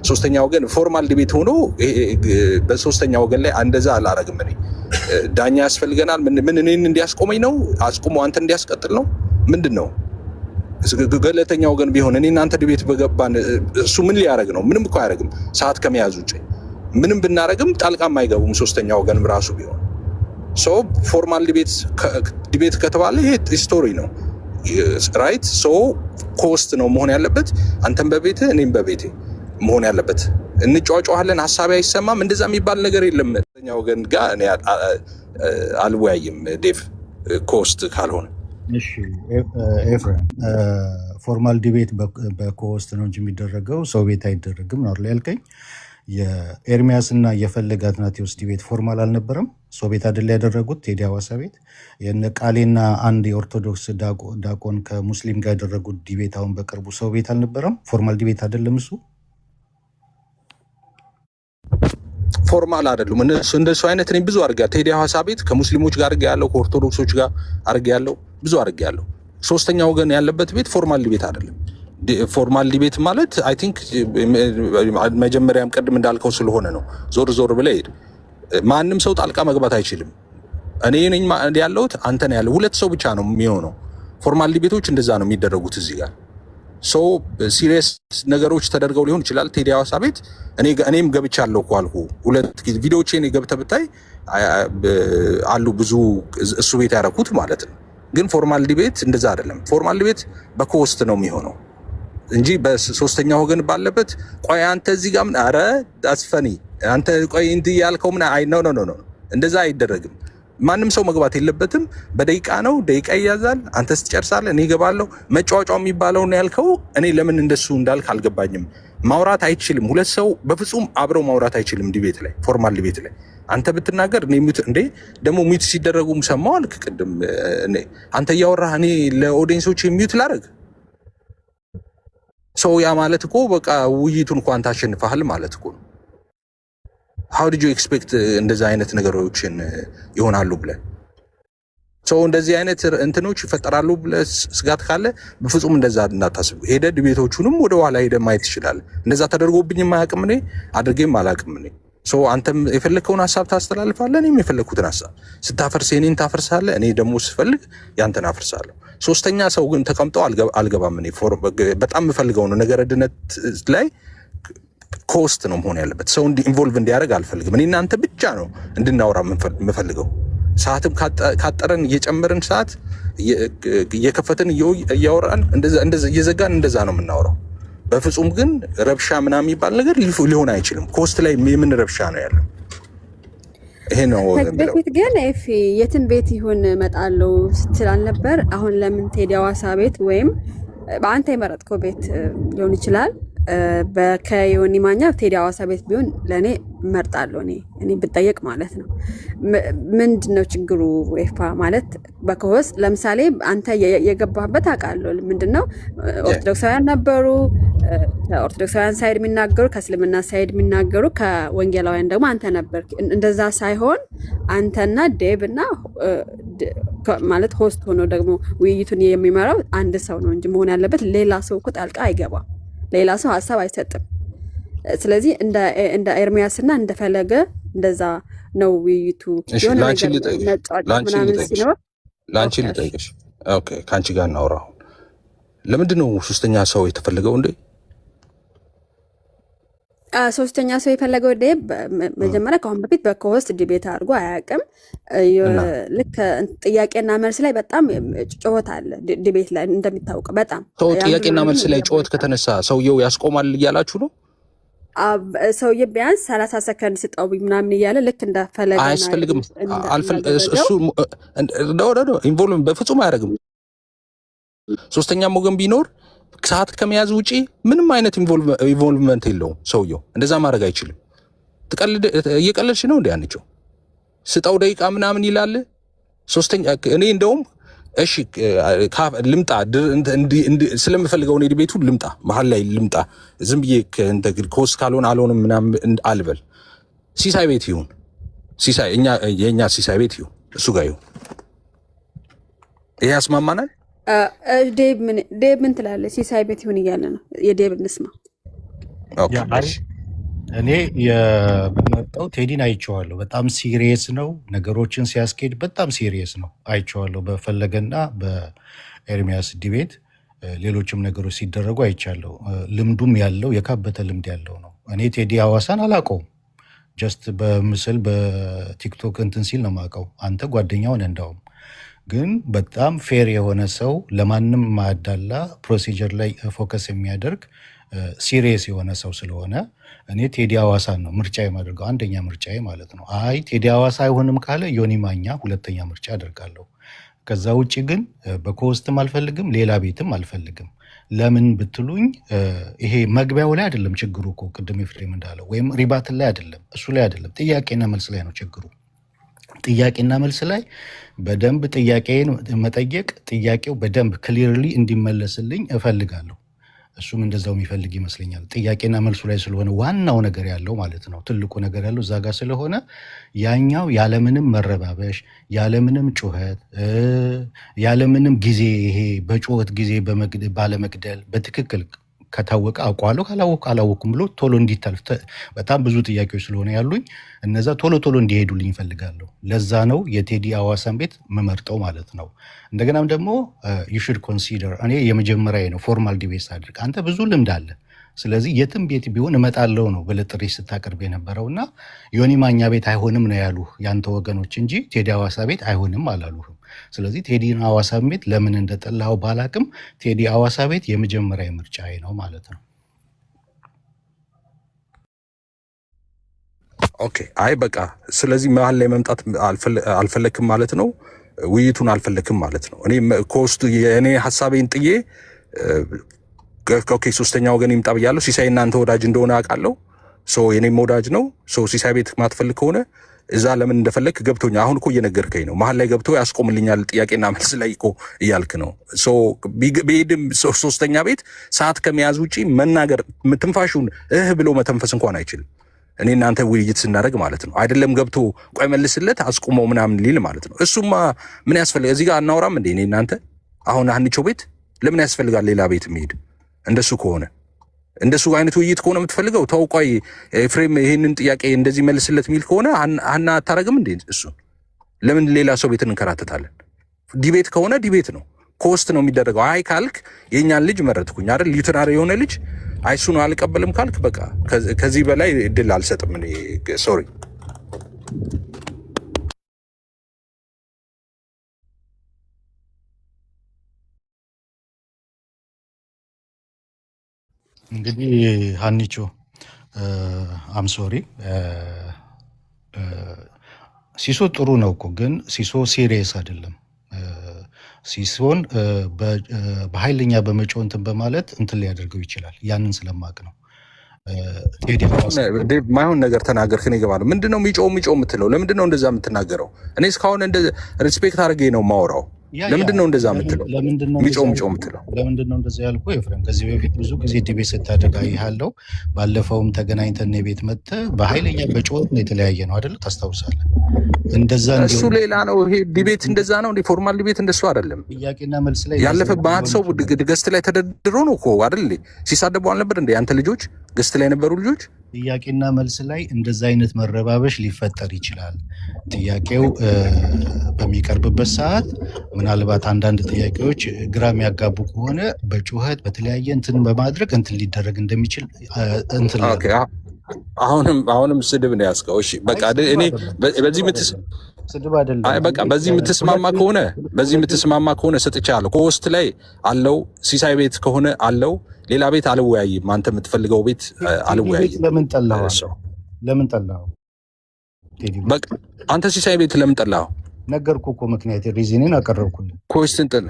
ሶስተኛ ወገን ፎርማል ዲቤት ሆኖ በሶስተኛ ወገን ላይ እንደዛ አላረግም። እኔ ዳኛ ያስፈልገናል። ምን እኔን እንዲያስቆመኝ ነው? አስቆሞ አንተ እንዲያስቀጥል ነው? ምንድን ነው? ገለተኛ ወገን ቢሆን እኔ እናንተ ዲቤት በገባን እሱ ምን ሊያደርግ ነው? ምንም እኮ አያደርግም፣ ሰዓት ከመያዝ ውጭ። ምንም ብናረግም ጣልቃም አይገቡም ሶስተኛ ወገን ራሱ ቢሆን ሶ ፎርማል ዲቤት ከተባለ ይሄ ስቶሪ ነው ራይት ሶ ኮስት ነው መሆን ያለበት አንተም በቤት እኔም በቤቴ መሆን ያለበት እንጫጫዋለን ሐሳብ አይሰማም እንደዛ የሚባል ነገር የለም ሶስተኛ ወገን ጋር እኔ አልወያይም ዴቭ ኮስት ካልሆነ እሺ ኤፍሬም ፎርማል ዲቤት በኮስት ነው እንጂ የሚደረገው ሰው ቤት አይደረግም ነው ያልከኝ የኤርሚያስ እና የፈለገ አትናቴዎስ ዲቤት ፎርማል አልነበረም ሰው ቤት አይደል ያደረጉት ቴዲ ሐዋሳ ቤት የነ ቃሌና አንድ የኦርቶዶክስ ዳቆን ከሙስሊም ጋር ያደረጉት ዲቤት አሁን በቅርቡ ሰው ቤት አልነበረም ፎርማል ዲቤት አይደለም እሱ ፎርማል አይደሉም እንደሱ አይነት እኔ ብዙ አድርጌያለሁ ቴዲ ሐዋሳ ቤት ከሙስሊሞች ጋር አድርጌያለሁ ከኦርቶዶክሶች ጋር አድርጌያለሁ ብዙ አድርጌያለሁ ሶስተኛ ወገን ያለበት ቤት ፎርማል ዲቤት አይደለም ፎርማል ዲቤት ማለት አይ ቲንክ መጀመሪያም ቀድም እንዳልከው ስለሆነ ነው ዞር ብለህ ሄድ ማንም ሰው ጣልቃ መግባት አይችልም እኔ ነኝ ያለሁት አንተ ነህ ያለው ሁለት ሰው ብቻ ነው የሚሆነው ፎርማል ዲቤቶች እንደዛ ነው የሚደረጉት እዚህ ጋር ሶ ሲሪየስ ነገሮች ተደርገው ሊሆን ይችላል ቴዲ ሐዋሳ ቤት እኔም ገብቻለሁ እኮ አልኩ ሁለት ቪዲዮዎቼን ገብተህ ብታይ አሉ ብዙ እሱ ቤት ያደረኩት ማለት ነው ግን ፎርማል ዲቤት እንደዛ አይደለም ፎርማል ዲቤት በኮስት ነው የሚሆነው እንጂ በሶስተኛ ወገን ባለበት ቆይ አንተ እዚህ ጋር ምን አረ አስፈኒ አንተ ቆይ እንት ያልከው ምን አይ ኖ እንደዛ አይደረግም ማንም ሰው መግባት የለበትም በደቂቃ ነው ደቂቃ ይያዛል አንተ ስትጨርሳለህ እኔ እገባለሁ መጫወጫው የሚባለው ነው ያልከው እኔ ለምን እንደሱ እንዳልክ አልገባኝም ማውራት አይችልም ሁለት ሰው በፍጹም አብረው ማውራት አይችልም ዲቤት ላይ ፎርማል ዲቤት ላይ አንተ ብትናገር እኔ ሚውት እንዴ ደሞ ሚውት ሲደረጉም ሰማው አልክ ቅድም አንተ ያወራህ እኔ ለኦዲየንሶች ሚውት ላደርግ ሰው ያ ማለት እኮ በቃ ውይይቱን እንኳን ታሸንፈሃል ማለት እኮ ነው how did you expect እንደዛ አይነት ነገሮችን ይሆናሉ ብለ ሰው እንደዚህ አይነት እንትኖች ይፈጠራሉ ብለ ስጋት ካለ በፍጹም እንደዛ እንዳታስብ ሄደ ዲቤቶቹንም ወደ ኋላ ሄደ ማየት ይችላል እንደዛ ተደርጎብኝ ማያቅም እኔ አድርጌም አላቅም እኔ ሰው አንተም የፈለከውን ሐሳብ ታስተላልፋለህ እኔም የፈለኩትን ሐሳብ ስታፈርስ እኔን ታፈርሳለህ እኔ ደግሞ ስፈልግ ያንተን አፈርሳለሁ ሶስተኛ ሰው ግን ተቀምጠው አልገባም እኔ በጣም የምፈልገው ነው ነገር ድነት ላይ ኮስት ነው መሆን ያለበት ሰው ኢንቮልቭ እንዲያደርግ አልፈልግም እኔ እናንተ ብቻ ነው እንድናወራ የምፈልገው ሰዓትም ካጠረን እየጨመርን ሰዓት እየከፈትን እያወራን እንደዛ እየዘጋን እንደዛ ነው የምናወራው በፍጹም ግን ረብሻ ምናምን የሚባል ነገር ሊሆን አይችልም ኮስት ላይ የምን ረብሻ ነው ያለው ይሄ ነው በፊት ግን ኤፊ የትን ቤት ይሁን መጣለው ስትላል ነበር አሁን ለምን ቴዲ ሐዋሳ ቤት ወይም በአንተ የመረጥከው ቤት ሊሆን ይችላል በከዮኒ ማኛ ቴዲ ሐዋሳ ቤት ቢሆን ለኔ መርጣለሁ እኔ ብጠየቅ ማለት ነው ምንድነው ችግሩ ወይፋ ማለት በከሆስ ለምሳሌ አንተ የገባህበት አቃለው ምንድነው ኦርቶዶክሳውያን ነበሩ ከኦርቶዶክሳውያን ሳይድ የሚናገሩ ከእስልምና ሳይድ የሚናገሩ ከወንጌላውያን ደግሞ አንተ ነበር እንደዛ ሳይሆን አንተና ዴቭና ማለት ሆስት ሆኖ ደግሞ ውይይቱን የሚመራው አንድ ሰው ነው እንጂ መሆን ያለበት ሌላ ሰው እኮ ጣልቃ አይገባም ሌላ ሰው ሐሳብ አይሰጥም ስለዚህ እንደ ኤርሚያስና እንደፈለገ እንደዛ ነው ውይይቱ የሆነ ነገር ላንቺ ልጠይቅሽ ኦኬ ካንቺ ጋር እናውራው ለምንድን ነው ሶስተኛ ሰው የተፈለገው እንዴ ሶስተኛ ሰው የፈለገው ዴቭ መጀመሪያ ከአሁን በፊት በኮሆስት ዲቤት አድርጎ አያውቅም ልክ ጥያቄና መልስ ላይ በጣም ጮት አለ ዲቤት ላይ እንደሚታወቅ በጣም ሰው ጥያቄና መልስ ላይ ጮት ከተነሳ ሰውየው ያስቆማል እያላችሁ ነው ሰውዬ ቢያንስ 30 ሰከንድ ስጣው ምናምን እያለ ልክ እንደፈለገ አያስፈልግም እሱ ኢንቮልቭ በፍጹም አያደርግም ሶስተኛ ወገን ቢኖር ሰዓት ከመያዝ ውጪ ምንም አይነት ኢንቮልቭመንት የለውም ሰውየው እንደዛ ማድረግ አይችልም እየቀለድሽ ነው እንዴ አንቺው ስጣው ደቂቃ ምናምን ይላል ሶስተኛ እኔ እንደውም እሺ ልምጣ ስለምፈልገው እኔ ዲቤቱ ልምጣ መሀል ላይ ልምጣ ዝም ብዬ እንደ ኮስ ካልሆነ አልሆንም ምናምን አልበል ሲሳይ ቤት ይሁን ሲሳይ የኛ ሲሳይ ቤት ይሁን እሱ ጋር ይሁን ይሄ ያስማማናል ዴቭ ምን ትላለህ ሲሳይ ቤት ይሁን እያለ ነው የዴቭ እንስማ እኔ የምመጣው ቴዲን አይቼዋለሁ በጣም ሲሪየስ ነው ነገሮችን ሲያስኬድ በጣም ሲሪየስ ነው አይቼዋለሁ በፈለገና በኤርሚያስ ዲቤት ሌሎችም ነገሮች ሲደረጉ አይቻለሁ ልምዱም ያለው የካበተ ልምድ ያለው ነው እኔ ቴዲ ሐዋሳን አላውቀውም ጀስት በምስል በቲክቶክ እንትን ሲል ነው የማውቀው። አንተ ጓደኛው ነህ እንዳውም። ግን በጣም ፌር የሆነ ሰው፣ ለማንም ማያዳላ፣ ፕሮሲጀር ላይ ፎከስ የሚያደርግ ሲሪየስ የሆነ ሰው ስለሆነ እኔ ቴዲ ሐዋሳን ነው ምርጫ የማደርገው፣ አንደኛ ምርጫዬ ማለት ነው። አይ ቴዲ ሐዋሳ አይሆንም ካለ ዮኒ ማኛ ሁለተኛ ምርጫ አደርጋለሁ። ከዛ ውጭ ግን በኮስትም አልፈልግም፣ ሌላ ቤትም አልፈልግም። ለምን ብትሉኝ ይሄ መግቢያው ላይ አይደለም ችግሩ እኮ ቅድም ኤፍሬም እንዳለው፣ ወይም ሪባትን ላይ አይደለም፣ እሱ ላይ አይደለም፣ ጥያቄና መልስ ላይ ነው ችግሩ። ጥያቄና መልስ ላይ በደንብ ጥያቄን መጠየቅ፣ ጥያቄው በደንብ ክሊርሊ እንዲመለስልኝ እፈልጋለሁ። እሱም እንደዛው የሚፈልግ ይመስለኛል። ጥያቄና መልሱ ላይ ስለሆነ ዋናው ነገር ያለው ማለት ነው፣ ትልቁ ነገር ያለው እዛ ጋር ስለሆነ ያኛው ያለምንም መረባበሽ፣ ያለምንም ጩኸት፣ ያለምንም ጊዜ ይሄ በጩኸት ጊዜ ባለመግደል በትክክል ከታወቀ አውቀዋለሁ ካላወቅኩ አላወቅኩም ብሎ ቶሎ እንዲታልፍ በጣም ብዙ ጥያቄዎች ስለሆነ ያሉኝ እነዛ ቶሎ ቶሎ እንዲሄዱልኝ ይፈልጋለሁ። ለዛ ነው የቴዲ ሐዋሳን ቤት መመርጠው ማለት ነው። እንደገናም ደግሞ ዩሹድ ኮንሲደር እኔ የመጀመሪያ ነው ፎርማል ዲቤት አድርግ። አንተ ብዙ ልምድ አለ፣ ስለዚህ የትም ቤት ቢሆን እመጣለሁ ነው ብለህ ጥሪ ስታቀርብ የነበረው እና ዮኒ ማኛ ቤት አይሆንም ነው ያሉ ያንተ ወገኖች እንጂ ቴዲ ሐዋሳ ቤት አይሆንም አላሉህም። ስለዚህ ቴዲ ሐዋሳ ቤት ለምን እንደጠላው ባላቅም ቴዲ ሐዋሳ ቤት የመጀመሪያ ምርጫዬ ነው ማለት ነው። ኦኬ። አይ በቃ ስለዚህ መሀል ላይ መምጣት አልፈለክም ማለት ነው። ውይይቱን አልፈለክም ማለት ነው። እኔ ኮስቱ የእኔ ሀሳቤን ጥዬ ኦኬ ሶስተኛ ወገን ይምጣ ብያለሁ። ሲሳይ እናንተ ወዳጅ እንደሆነ አውቃለሁ። የኔም ወዳጅ ነው። ሲሳይ ቤት ማትፈልግ ከሆነ እዛ ለምን እንደፈለክ ገብቶኛል። አሁን እኮ እየነገርከኝ ነው። መሀል ላይ ገብቶ ያስቆምልኛል ጥያቄና መልስ ላይ እኮ እያልክ ነው። ብሄድም ሶስተኛ ቤት ሰዓት ከመያዝ ውጭ መናገር ትንፋሹን ብሎ መተንፈስ እንኳን አይችልም። እኔ እናንተ ውይይት ስናደርግ ማለት ነው። አይደለም ገብቶ ቆይ መልስለት አስቁመው ምናምን ሊል ማለት ነው። እሱማ ምን ያስፈልጋል? እዚህ ጋር አናወራም እንዴ? እኔ እናንተ አሁን አንቺው ቤት ለምን ያስፈልጋል ሌላ ቤት መሄድ? እንደሱ ከሆነ እንደሱ አይነት ውይይት ከሆነ የምትፈልገው ተው፣ ቆይ ኤፍሬም ይሄንን ጥያቄ እንደዚህ መልስለት የሚል ከሆነ አና አታረግም እንዴ? እሱ ለምን ሌላ ሰው ቤት እንከራተታለን? ዲቤት ከሆነ ዲቤት ነው፣ ኮስት ነው የሚደረገው። አይ ካልክ የኛን ልጅ መረጥኩኝ አይደል? ሊዩተናሪ የሆነ ልጅ አይ እሱን አልቀበልም ካልክ በቃ ከዚህ በላይ እድል አልሰጥም እኔ ሶሪ። እንግዲህ ሀኒቾ አምሶሪ ሲሶ ጥሩ ነው እኮ ግን ሲሶ ሲሪየስ አይደለም። ሲሶን በኃይለኛ በመጮህ እንትን በማለት እንትን ሊያደርገው ይችላል። ያንን ስለማቅ ነው። ማይሆን ነገር ተናገርክ ነው ይገባል። ምንድነው የሚጮህ የምትለው? ለምንድነው እንደዛ የምትናገረው? እኔ እስካሁን እንደ ሪስፔክት አድርጌ ነው የማወራው። ለምንድነው እንደዛ የምትለው? የሚጮህ የምትለው ለምንድነው እንደዛ ያልኩ? ኤፍሬም ከዚህ በፊት ብዙ ጊዜ ዲቤት ስታደርግ አይሃለሁ። ባለፈውም ተገናኝተን ቤት መጥተህ በኃይለኛ በጮህ ነው የተለያየ ነው አይደል? ታስታውሳለህ? እንደዛ እሱ ሌላ ነው። ይሄ ዲቤት እንደዛ ነው። ፎርማል ዲቤት እንደሱ አይደለም። ጥያቄና መልስ ላይ ያለፈ በአት ሰው ገስት ላይ ተደርድሮ ነው እኮ አይደል? ሲሳደቡ አልነበር እንዴ? አንተ ልጆች ገስት ላይ የነበሩ ልጆች ጥያቄና መልስ ላይ እንደዛ አይነት መረባበሽ ሊፈጠር ይችላል። ጥያቄው በሚቀርብበት ሰዓት ምናልባት አንዳንድ ጥያቄዎች ግራ የሚያጋቡ ከሆነ በጩኸት በተለያየ እንትን በማድረግ እንትን ሊደረግ እንደሚችል እንትን አሁንም ስድብ ነው ያስቀው። እሺ በቃ እኔ በዚህ የምትስማማ ከሆነ ሰጥቻለሁ። ኮስት ላይ አለው፣ ሲሳይ ቤት ከሆነ አለው። ሌላ ቤት አልወያይም። አንተ የምትፈልገው ቤት አልወያይም። ለምን ጠላኸው? በቃ አንተ ሲሳይ ቤት ለምን ጠላኸው? ነገርኩህ እኮ ምክንያት ሪዝንን አቀረብኩልህ። ኮስትን ጥል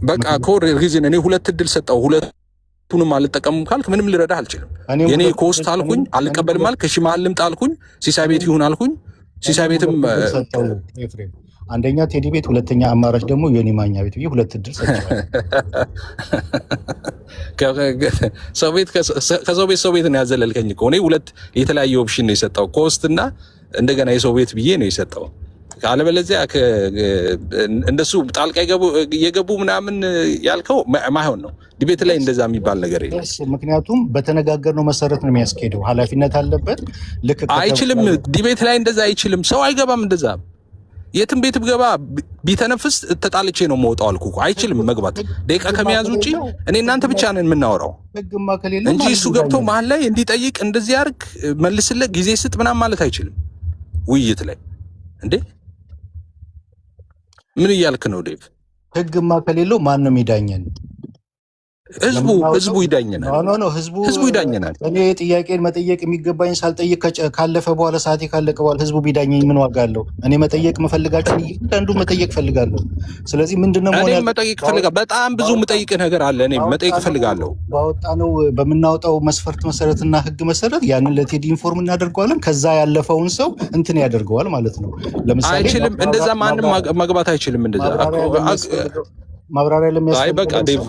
በቃ ኮር ሪዝን እኔ ሁለት እድል ሰጠው። ሁለቱንም አልጠቀምም ካልክ ምንም ልረዳህ አልችልም። የኔ ኮስት አልኩኝ አልቀበልም አልክ። እሺ መሀል ልምጣ አልኩኝ። ሲሳይ ቤት ይሁን አልኩኝ። ሲሳይ ቤትም አንደኛ ቴዲ ቤት፣ ሁለተኛ አማራጭ ደግሞ ዮኒ ማኛ ቤት ብዬ ሁለት እድል ሰጥቻለሁ። ሰው ቤት ነው ያዘለልከኝ እኮ። እኔ ሁለት የተለያየ ኦፕሽን ነው የሰጠው፣ ኮስት እና እንደገና የሰው ቤት ብዬ ነው የሰጠው። አለበለዚያ እንደሱ ጣልቃ የገቡ ምናምን ያልከው ማይሆን ነው። ዲቤት ላይ እንደዛ የሚባል ነገር የለም። ምክንያቱም በተነጋገርነው መሰረት ነው የሚያስኬደው። ኃላፊነት አለበት። ልክ አይችልም። ዲቤት ላይ እንደዛ አይችልም። ሰው አይገባም እንደዛ የትም ቤት ብገባ ቢተነፍስ ተጣልቼ ነው የምወጣው አልኩ እኮ። አይችልም መግባት ደቂቃ ከመያዝ ውጪ እኔ እናንተ ብቻ ነን የምናወራው እንጂ እሱ ገብቶ መሀል ላይ እንዲጠይቅ እንደዚህ ያርግ መልስለት ጊዜ ስጥ ምናምን ማለት አይችልም ውይይት ላይ እንዴ። ምን እያልክ ነው ዴቭ? ህግማ ከሌለው ማን ነው የሚዳኘን? ህዝቡ ይዳኘናል። ህዝቡ ይዳኘናል። እኔ ጥያቄን መጠየቅ የሚገባኝ ሳልጠይቅ ካለፈ በኋላ ሰዓቴ ካለቀ በኋላ ህዝቡ ቢዳኘኝ ምን ዋጋ አለው? እኔ መጠየቅ መፈልጋቸው አንዱ መጠየቅ ፈልጋለሁ። ስለዚህ ምንድነው እኔ መጠየቅ ፈልጋለሁ። በጣም ብዙ መጠየቅ ነገር አለ። እኔ መጠየቅ ፈልጋለሁ። ባወጣነው በምናወጣው መስፈርት መሰረትና ህግ መሰረት ያንን ለቴዲ ኢንፎርም እናደርገዋለን። ከዛ ያለፈውን ሰው እንትን ያደርገዋል ማለት ነው። ለምሳሌ አይችልም፣ እንደዛ ማንም መግባት አይችልም። እንደዛ ማብራሪያ አይ በቃ ዴቭ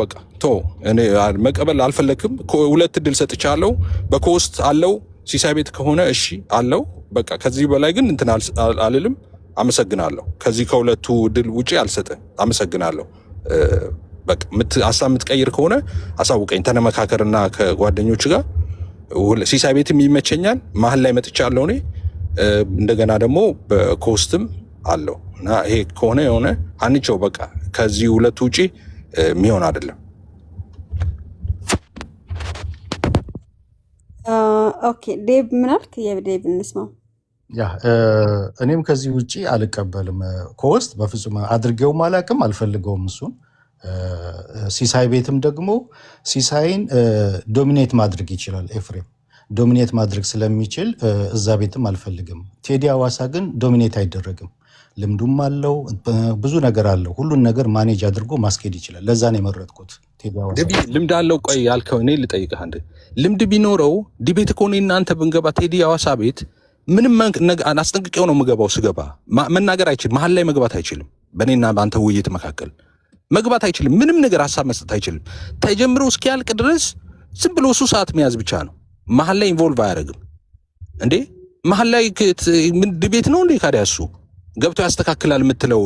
በቃ እኔ መቀበል አልፈለክም። ሁለት እድል ሰጥቻለሁ። በኮስት አለው ሲሳይ ቤት ከሆነ እሺ አለው። በቃ ከዚህ በላይ ግን እንትን አልልም። አመሰግናለሁ። ከዚህ ከሁለቱ እድል ውጪ አልሰጥም። አመሰግናለሁ። በቃ ሀሳብ የምትቀይር ከሆነ አሳውቀኝ። ተነመካከርና ከጓደኞች ጋር ሲሳይ ቤትም ይመቸኛል። መሀል ላይ መጥቻለሁ እኔ እንደገና ደግሞ በኮስትም አለው እና ይሄ ከሆነ የሆነ አንቺው በቃ ከዚህ ሁለት ውጪ የሚሆን አይደለም። ኦኬ ዴቭ ምን አልክ? የዴቭ እንስማው። እኔም ከዚህ ውጪ አልቀበልም። ኮስት በፍጹም አድርጌውም አላውቅም፣ አልፈልገውም እሱን። ሲሳይ ቤትም ደግሞ ሲሳይን ዶሚኔት ማድረግ ይችላል ኤፍሬም ዶሚኔት ማድረግ ስለሚችል እዛ ቤትም አልፈልግም። ቴዲ አዋሳ ግን ዶሚኔት አይደረግም። ልምዱም አለው፣ ብዙ ነገር አለው። ሁሉን ነገር ማኔጅ አድርጎ ማስኬድ ይችላል። ለዛ ነው የመረጥኩት ቴዲ አዋሳ። ልምድ አለው። ቆይ ያልከው እኔ ልጠይቅህ አንድ ልምድ ቢኖረው ዲቤት ከሆነ እናንተ ብንገባ ቴዲ አዋሳ ቤት ምንም አስጠንቅቄው ነው የምገባው። ስገባ መናገር አይችልም፣ መሀል ላይ መግባት አይችልም። በእኔና በአንተ ውይይት መካከል መግባት አይችልም። ምንም ነገር ሀሳብ መስጠት አይችልም። ተጀምሮ እስኪያልቅ ድረስ ዝም ብሎ እሱ ሰዓት መያዝ ብቻ ነው። መሀል ላይ ኢንቮልቭ አያደርግም እንዴ። መሀል ላይ ዲቤት ነው እንዴ? ካዲያ እሱ ገብቶ ያስተካክላል የምትለው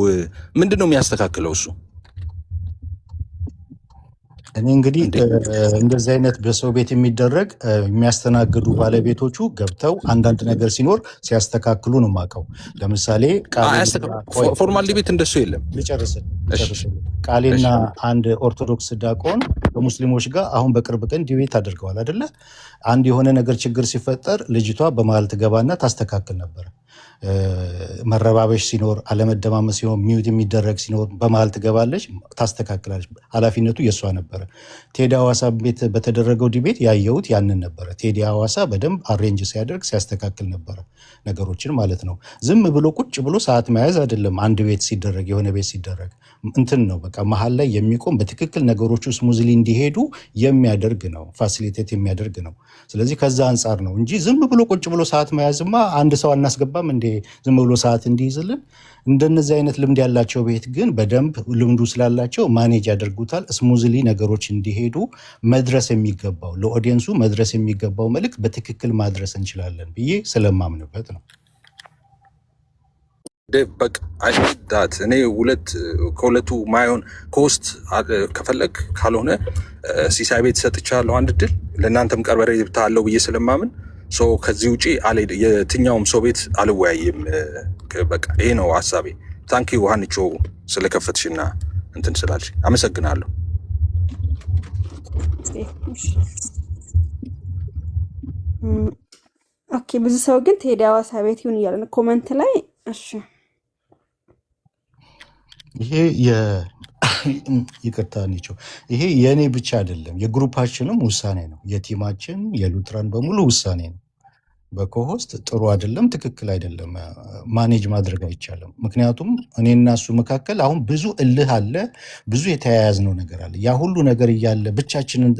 ምንድን ነው የሚያስተካክለው እሱ? እኔ እንግዲህ እንደዚህ አይነት በሰው ቤት የሚደረግ የሚያስተናግዱ ባለቤቶቹ ገብተው አንዳንድ ነገር ሲኖር ሲያስተካክሉ ነው የማውቀው። ለምሳሌ ፎርማል ዲቤት እንደሱ የለም። ልጨርስልህ። ቃሌና አንድ ኦርቶዶክስ ዲያቆን ከሙስሊሞች ጋር አሁን በቅርብ ቀን ዲቤት አድርገዋል አይደለ? አንድ የሆነ ነገር ችግር ሲፈጠር ልጅቷ በመሀል ትገባና ታስተካክል ነበር። መረባበሽ ሲኖር፣ አለመደማመጥ ሲኖር፣ ሚውት የሚደረግ ሲኖር በመሀል ትገባለች፣ ታስተካክላለች። ኃላፊነቱ የእሷ ነበረ። ቴዲ ሐዋሳ ቤት በተደረገው ዲቤት ያየሁት ያንን ነበረ። ቴዲ ሐዋሳ በደንብ አሬንጅ ሲያደርግ ሲያስተካክል ነበረ ነገሮችን ማለት ነው። ዝም ብሎ ቁጭ ብሎ ሰዓት መያዝ አይደለም። አንድ ቤት ሲደረግ የሆነ ቤት ሲደረግ እንትን ነው በቃ መሀል ላይ የሚቆም በትክክል ነገሮቹ ስሙዝሊ እንዲሄዱ የሚያደርግ ነው፣ ፋሲሊቴት የሚያደርግ ነው። ስለዚህ ከዛ አንጻር ነው እንጂ ዝም ብሎ ቁጭ ብሎ ሰዓት መያዝማ አንድ ሰው አናስገባም እንዴ ዝም ብሎ ሰዓት እንዲይዝልን። እንደነዚህ አይነት ልምድ ያላቸው ቤት ግን በደንብ ልምዱ ስላላቸው ማኔጅ ያደርጉታል። ስሙዝሊ ነገሮች እንዲሄዱ መድረስ የሚገባው ለኦዲየንሱ መድረስ የሚገባው መልዕክት በትክክል ማድረስ እንችላለን ብዬ ስለማምንበት ነው። በቃ አይዳት እኔ ከሁለቱ ማይሆን ኮስት ከፈለግ ካልሆነ ሲሳይ ቤት ሰጥቻለሁ አንድ ድል ለእናንተም ቀርበሬ ብታለው ብዬ ስለማምን ከዚህ ውጪ የትኛውም ሰው ቤት አልወያይም። በቃ ይሄ ነው ሀሳቤ። ታንኪ ውሃንቾ ስለከፈትሽና እንትን ስላልሽ አመሰግናለሁ። ኦኬ ብዙ ሰው ግን ቴዲ ሐዋሳ ቤት ይሁን እያለ ነው ኮመንት ላይ። እሺ ይሄ ይቅርታ ኒቸው ይሄ የእኔ ብቻ አይደለም፣ የግሩፓችንም ውሳኔ ነው። የቲማችን የሉትራን በሙሉ ውሳኔ ነው። በኮሆስት ጥሩ አይደለም፣ ትክክል አይደለም፣ ማኔጅ ማድረግ አይቻልም። ምክንያቱም እኔና እሱ መካከል አሁን ብዙ እልህ አለ፣ ብዙ የተያያዝነው ነገር አለ። ያ ሁሉ ነገር እያለ ብቻችንን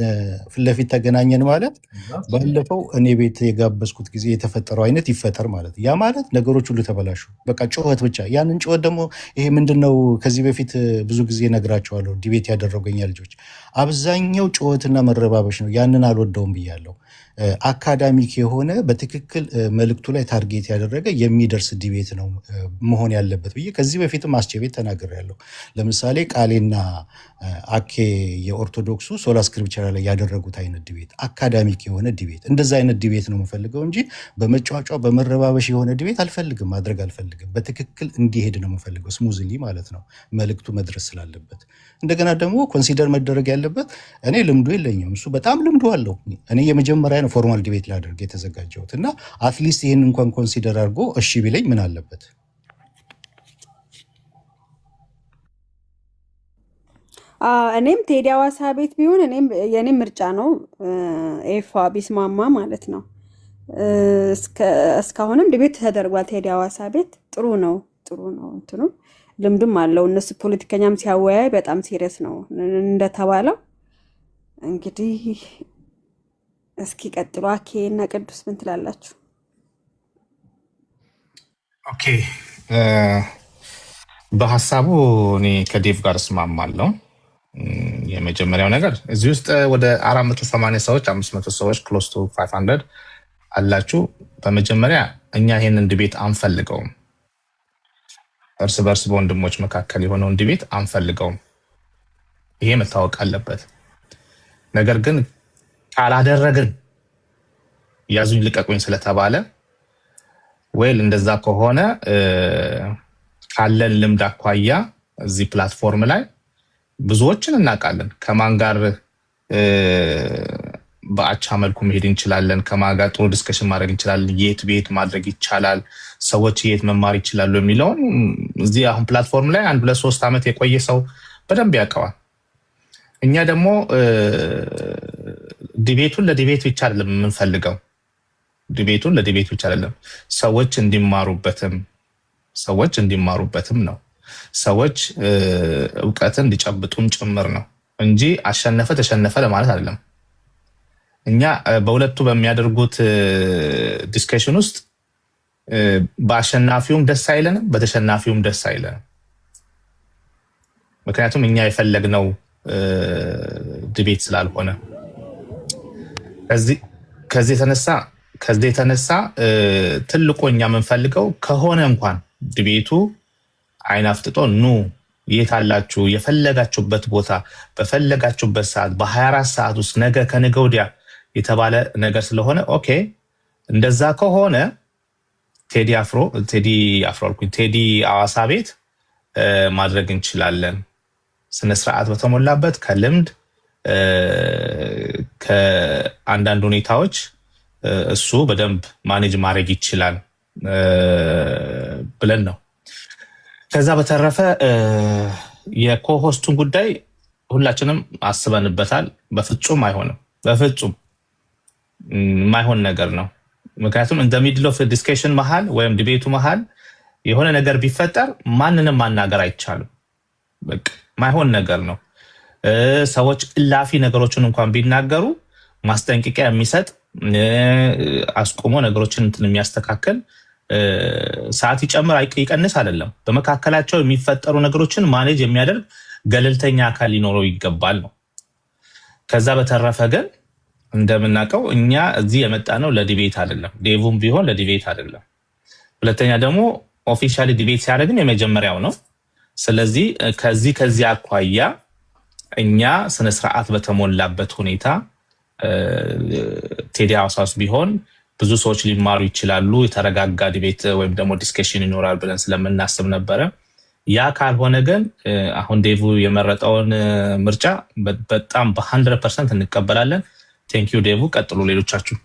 ፊት ለፊት ተገናኘን ማለት ባለፈው እኔ ቤት የጋበዝኩት ጊዜ የተፈጠረው አይነት ይፈጠር ማለት ያ ማለት ነገሮች ሁሉ ተበላሹ። በቃ ጩኸት ብቻ። ያንን ጩኸት ደግሞ ይሄ ምንድነው? ከዚህ በፊት ብዙ ጊዜ ነግራቸዋለሁ። ዲቤት ያደረጉኛ ልጆች አብዛኛው ጩኸትና መረባበሽ ነው። ያንን አልወደውም ብያለሁ። አካዳሚክ የሆነ በትክክል በትክክል መልእክቱ ላይ ታርጌት ያደረገ የሚደርስ ዲቤት ነው መሆን ያለበት ብዬ ከዚህ በፊትም አስቸቤት ተናግሬያለሁ። ለምሳሌ ቃሌና አኬ የኦርቶዶክሱ ሶላ ስክሪፕቸር ላይ ያደረጉት አይነት ዲቤት አካዳሚክ የሆነ ዲቤት፣ እንደዛ አይነት ዲቤት ነው የምፈልገው እንጂ በመጫጫ በመረባበሽ የሆነ ዲቤት አልፈልግም፣ ማድረግ አልፈልግም። በትክክል እንዲሄድ ነው የምፈልገው፣ ስሙዝሊ ማለት ነው፣ መልእክቱ መድረስ ስላለበት። እንደገና ደግሞ ኮንሲደር መደረግ ያለበት እኔ ልምዱ የለኝም፣ እሱ በጣም ልምዱ አለው። እኔ የመጀመሪያ ነው ፎርማል ዲቤት ላደርግ የተዘጋጀሁት እና አትሊስት ይህን እንኳን ኮንሲደር አድርጎ እሺ ቢለኝ ምን አለበት? እኔም ቴዲ አዋሳ ቤት ቢሆን የኔም ምርጫ ነው ኤፋ ቢስማማ ማለት ነው። እስካሁንም ዲቤት ተደርጓል። ቴዲ አዋሳ ቤት ጥሩ ነው እንትኑ ልምድም አለው። እነሱ ፖለቲከኛም ሲያወያይ በጣም ሲሪየስ ነው እንደተባለው። እንግዲህ እስኪ ቀጥሎ አኬ እና ቅዱስ ምን ትላላችሁ? ኦኬ በሐሳቡ እኔ ከዴቭ ጋር እስማማለሁ። የመጀመሪያው ነገር እዚህ ውስጥ ወደ 480 ሰዎች 500 ሰዎች ክሎስ ቱ 500 አላችሁ። በመጀመሪያ እኛ ይሄንን ዲቤት አንፈልገውም። እርስ በርስ በወንድሞች መካከል የሆነውን ዲቤት አንፈልገውም። ይሄ መታወቅ አለበት። ነገር ግን ካላደረግን ያዙኝ ልቀቁኝ ስለተባለ ወይል እንደዛ ከሆነ ካለን ልምድ አኳያ እዚህ ፕላትፎርም ላይ ብዙዎችን እናውቃለን። ከማን ጋር በአቻ መልኩ መሄድ እንችላለን፣ ከማን ጋር ጥሩ ዲስከሽን ማድረግ እንችላለን፣ የት ቤት ማድረግ ይቻላል፣ ሰዎች የት መማር ይችላሉ የሚለውን እዚህ አሁን ፕላትፎርም ላይ 1-2-3 ዓመት የቆየ ሰው በደንብ ያውቀዋል። እኛ ደግሞ ዲቤቱን ለዲቤት ብቻ አይደለም የምንፈልገው። ዲቤቱን ለዲቤት ብቻ አይደለም፣ ሰዎች እንዲማሩበትም ነው። ሰዎች እውቀትን እንዲጨብጡም ጭምር ነው እንጂ አሸነፈ ተሸነፈ ለማለት አይደለም። እኛ በሁለቱ በሚያደርጉት ዲስከሽን ውስጥ በአሸናፊውም ደስ አይለንም፣ በተሸናፊውም ደስ አይለንም። ምክንያቱም እኛ የፈለግነው ዲቤት ስላልሆነ ከዚህ የተነሳ ትልቁ እኛ የምንፈልገው ከሆነ እንኳን ዲቤቱ አይን አፍጥጦ ኑ የት አላችሁ የፈለጋችሁበት ቦታ በፈለጋችሁበት ሰዓት በ24 ሰዓት ውስጥ ነገ ከነገ ወዲያ የተባለ ነገር ስለሆነ ኦኬ፣ እንደዛ ከሆነ ቴዲ አዋሳ ቤት ማድረግ እንችላለን። ስነስርዓት በተሞላበት ከልምድ ከአንዳንድ ሁኔታዎች እሱ በደንብ ማኔጅ ማድረግ ይችላል ብለን ነው። ከዛ በተረፈ የኮሆስቱን ጉዳይ ሁላችንም አስበንበታል። በፍጹም አይሆንም፣ በፍጹም የማይሆን ነገር ነው። ምክንያቱም እንደ ሚድል ኦፍ ዲስከሽን መሃል ወይም ዲቤቱ መሃል የሆነ ነገር ቢፈጠር ማንንም ማናገር አይቻልም። በቃ ማይሆን ነገር ነው። ሰዎች እላፊ ነገሮችን እንኳን ቢናገሩ ማስጠንቀቂያ የሚሰጥ አስቆሞ ነገሮችን የሚያስተካክል ሰዓት ይጨምር ይቀንስ አይደለም። በመካከላቸው የሚፈጠሩ ነገሮችን ማኔጅ የሚያደርግ ገለልተኛ አካል ሊኖረው ይገባል ነው። ከዛ በተረፈ ግን እንደምናውቀው እኛ እዚህ የመጣ ነው ለዲቤት አይደለም። ዴቭም ቢሆን ለዲቤት አይደለም። ሁለተኛ ደግሞ ኦፊሻሊ ዲቤት ሲያደርግን የመጀመሪያው ነው። ስለዚህ ከዚህ አኳያ እኛ ስነ ስርዓት በተሞላበት ሁኔታ ቴዲ አዋሳ ውስጥ ቢሆን ብዙ ሰዎች ሊማሩ ይችላሉ፣ የተረጋጋ ዲቤት ወይም ደግሞ ዲስከሽን ይኖራል ብለን ስለምናስብ ነበረ። ያ ካልሆነ ግን አሁን ዴቭ የመረጠውን ምርጫ በጣም በ100% እንቀበላለን። ቴንኪዩ ዴቭ። ቀጥሉ ሌሎቻችሁ።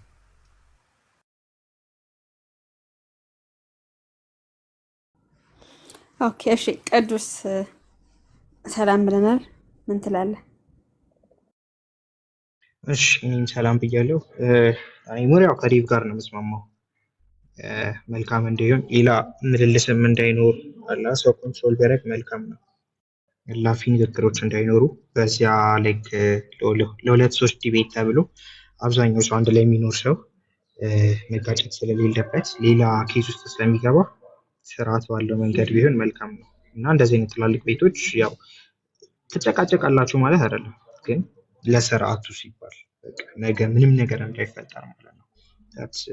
ኦኬ እሺ፣ ቅዱስ ሰላም ብለናል። ምን ትላለህ? እሺ እኔም ሰላም ብያለሁ። እኔ ሙሪያው ከዴቭ ጋር ነው የምስማማው። መልካም እንዲሆን ሌላ ምልልስም እንዳይኖር አላ ሰው ኮንሶል ቢያደርግ መልካም ነው። እላፊ ንግግሮች እንዳይኖሩ በዚያ ላይክ ለ2-3 ዲቤት ተብሎ አብዛኛው ሰው አንድ ላይ የሚኖር ሰው መጋጨት ስለሌለበት ሌላ ኬዝ ውስጥ ስለሚገባ ስርዓት ባለው መንገድ ቢሆን መልካም ነው እና እንደዚህ አይነት ትላልቅ ቤቶች ያው ትጨቃጨቃላችሁ ማለት አይደለም፣ ግን ለስርዓቱ ሲባል ነገ ምንም ነገር እንዳይፈጠር ማለት ነው።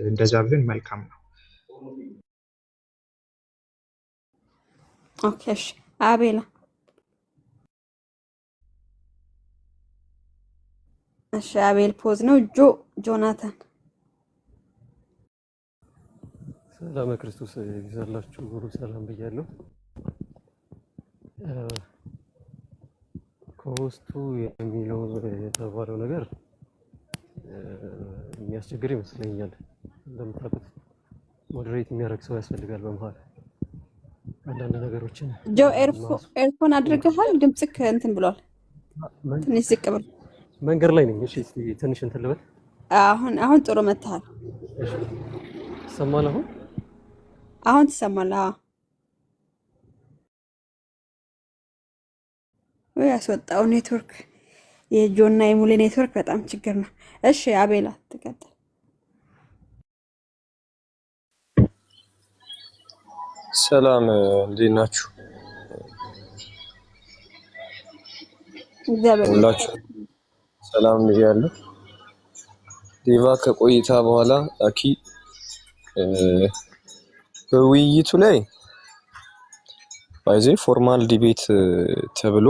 እንደዛ ቢሆን መልካም ነው። ኦኬ እሺ አቤላ እሺ አቤል ፖዝ ነው። ጆናታን ሰላም ክርስቶስ ይዛላችሁ ሰላም ብያለሁ። ከውስጡ የሚለው የተባለው ነገር የሚያስቸግር ይመስለኛል። እንደምታውቁት ሞዴሬት የሚያደርግ ሰው ያስፈልጋል። በመሃል አንዳንድ ነገሮችን ኤርፎን አድርገሃል? ድምጽክ እንትን ብሏል። ትንሽ ዝቅ ብሎ መንገድ ላይ ነኝ። እሺ እስቲ ትንሽ እንትን ልበል። አሁን ጥሩ መታል። እሺ ሰማል። አሁን ትሰማለህ? ወይ ያስወጣው ኔትወርክ የጆና የሙሌ ኔትወርክ በጣም ችግር ነው። እሺ አቤላ ትቀጥል። ሰላም እንዴት ናችሁ? ሁላችሁ ሰላም ብያለሁ። ዴቫ ከቆይታ በኋላ አኪ በውይይቱ ላይ ባይዜ ፎርማል ዲቤት ተብሎ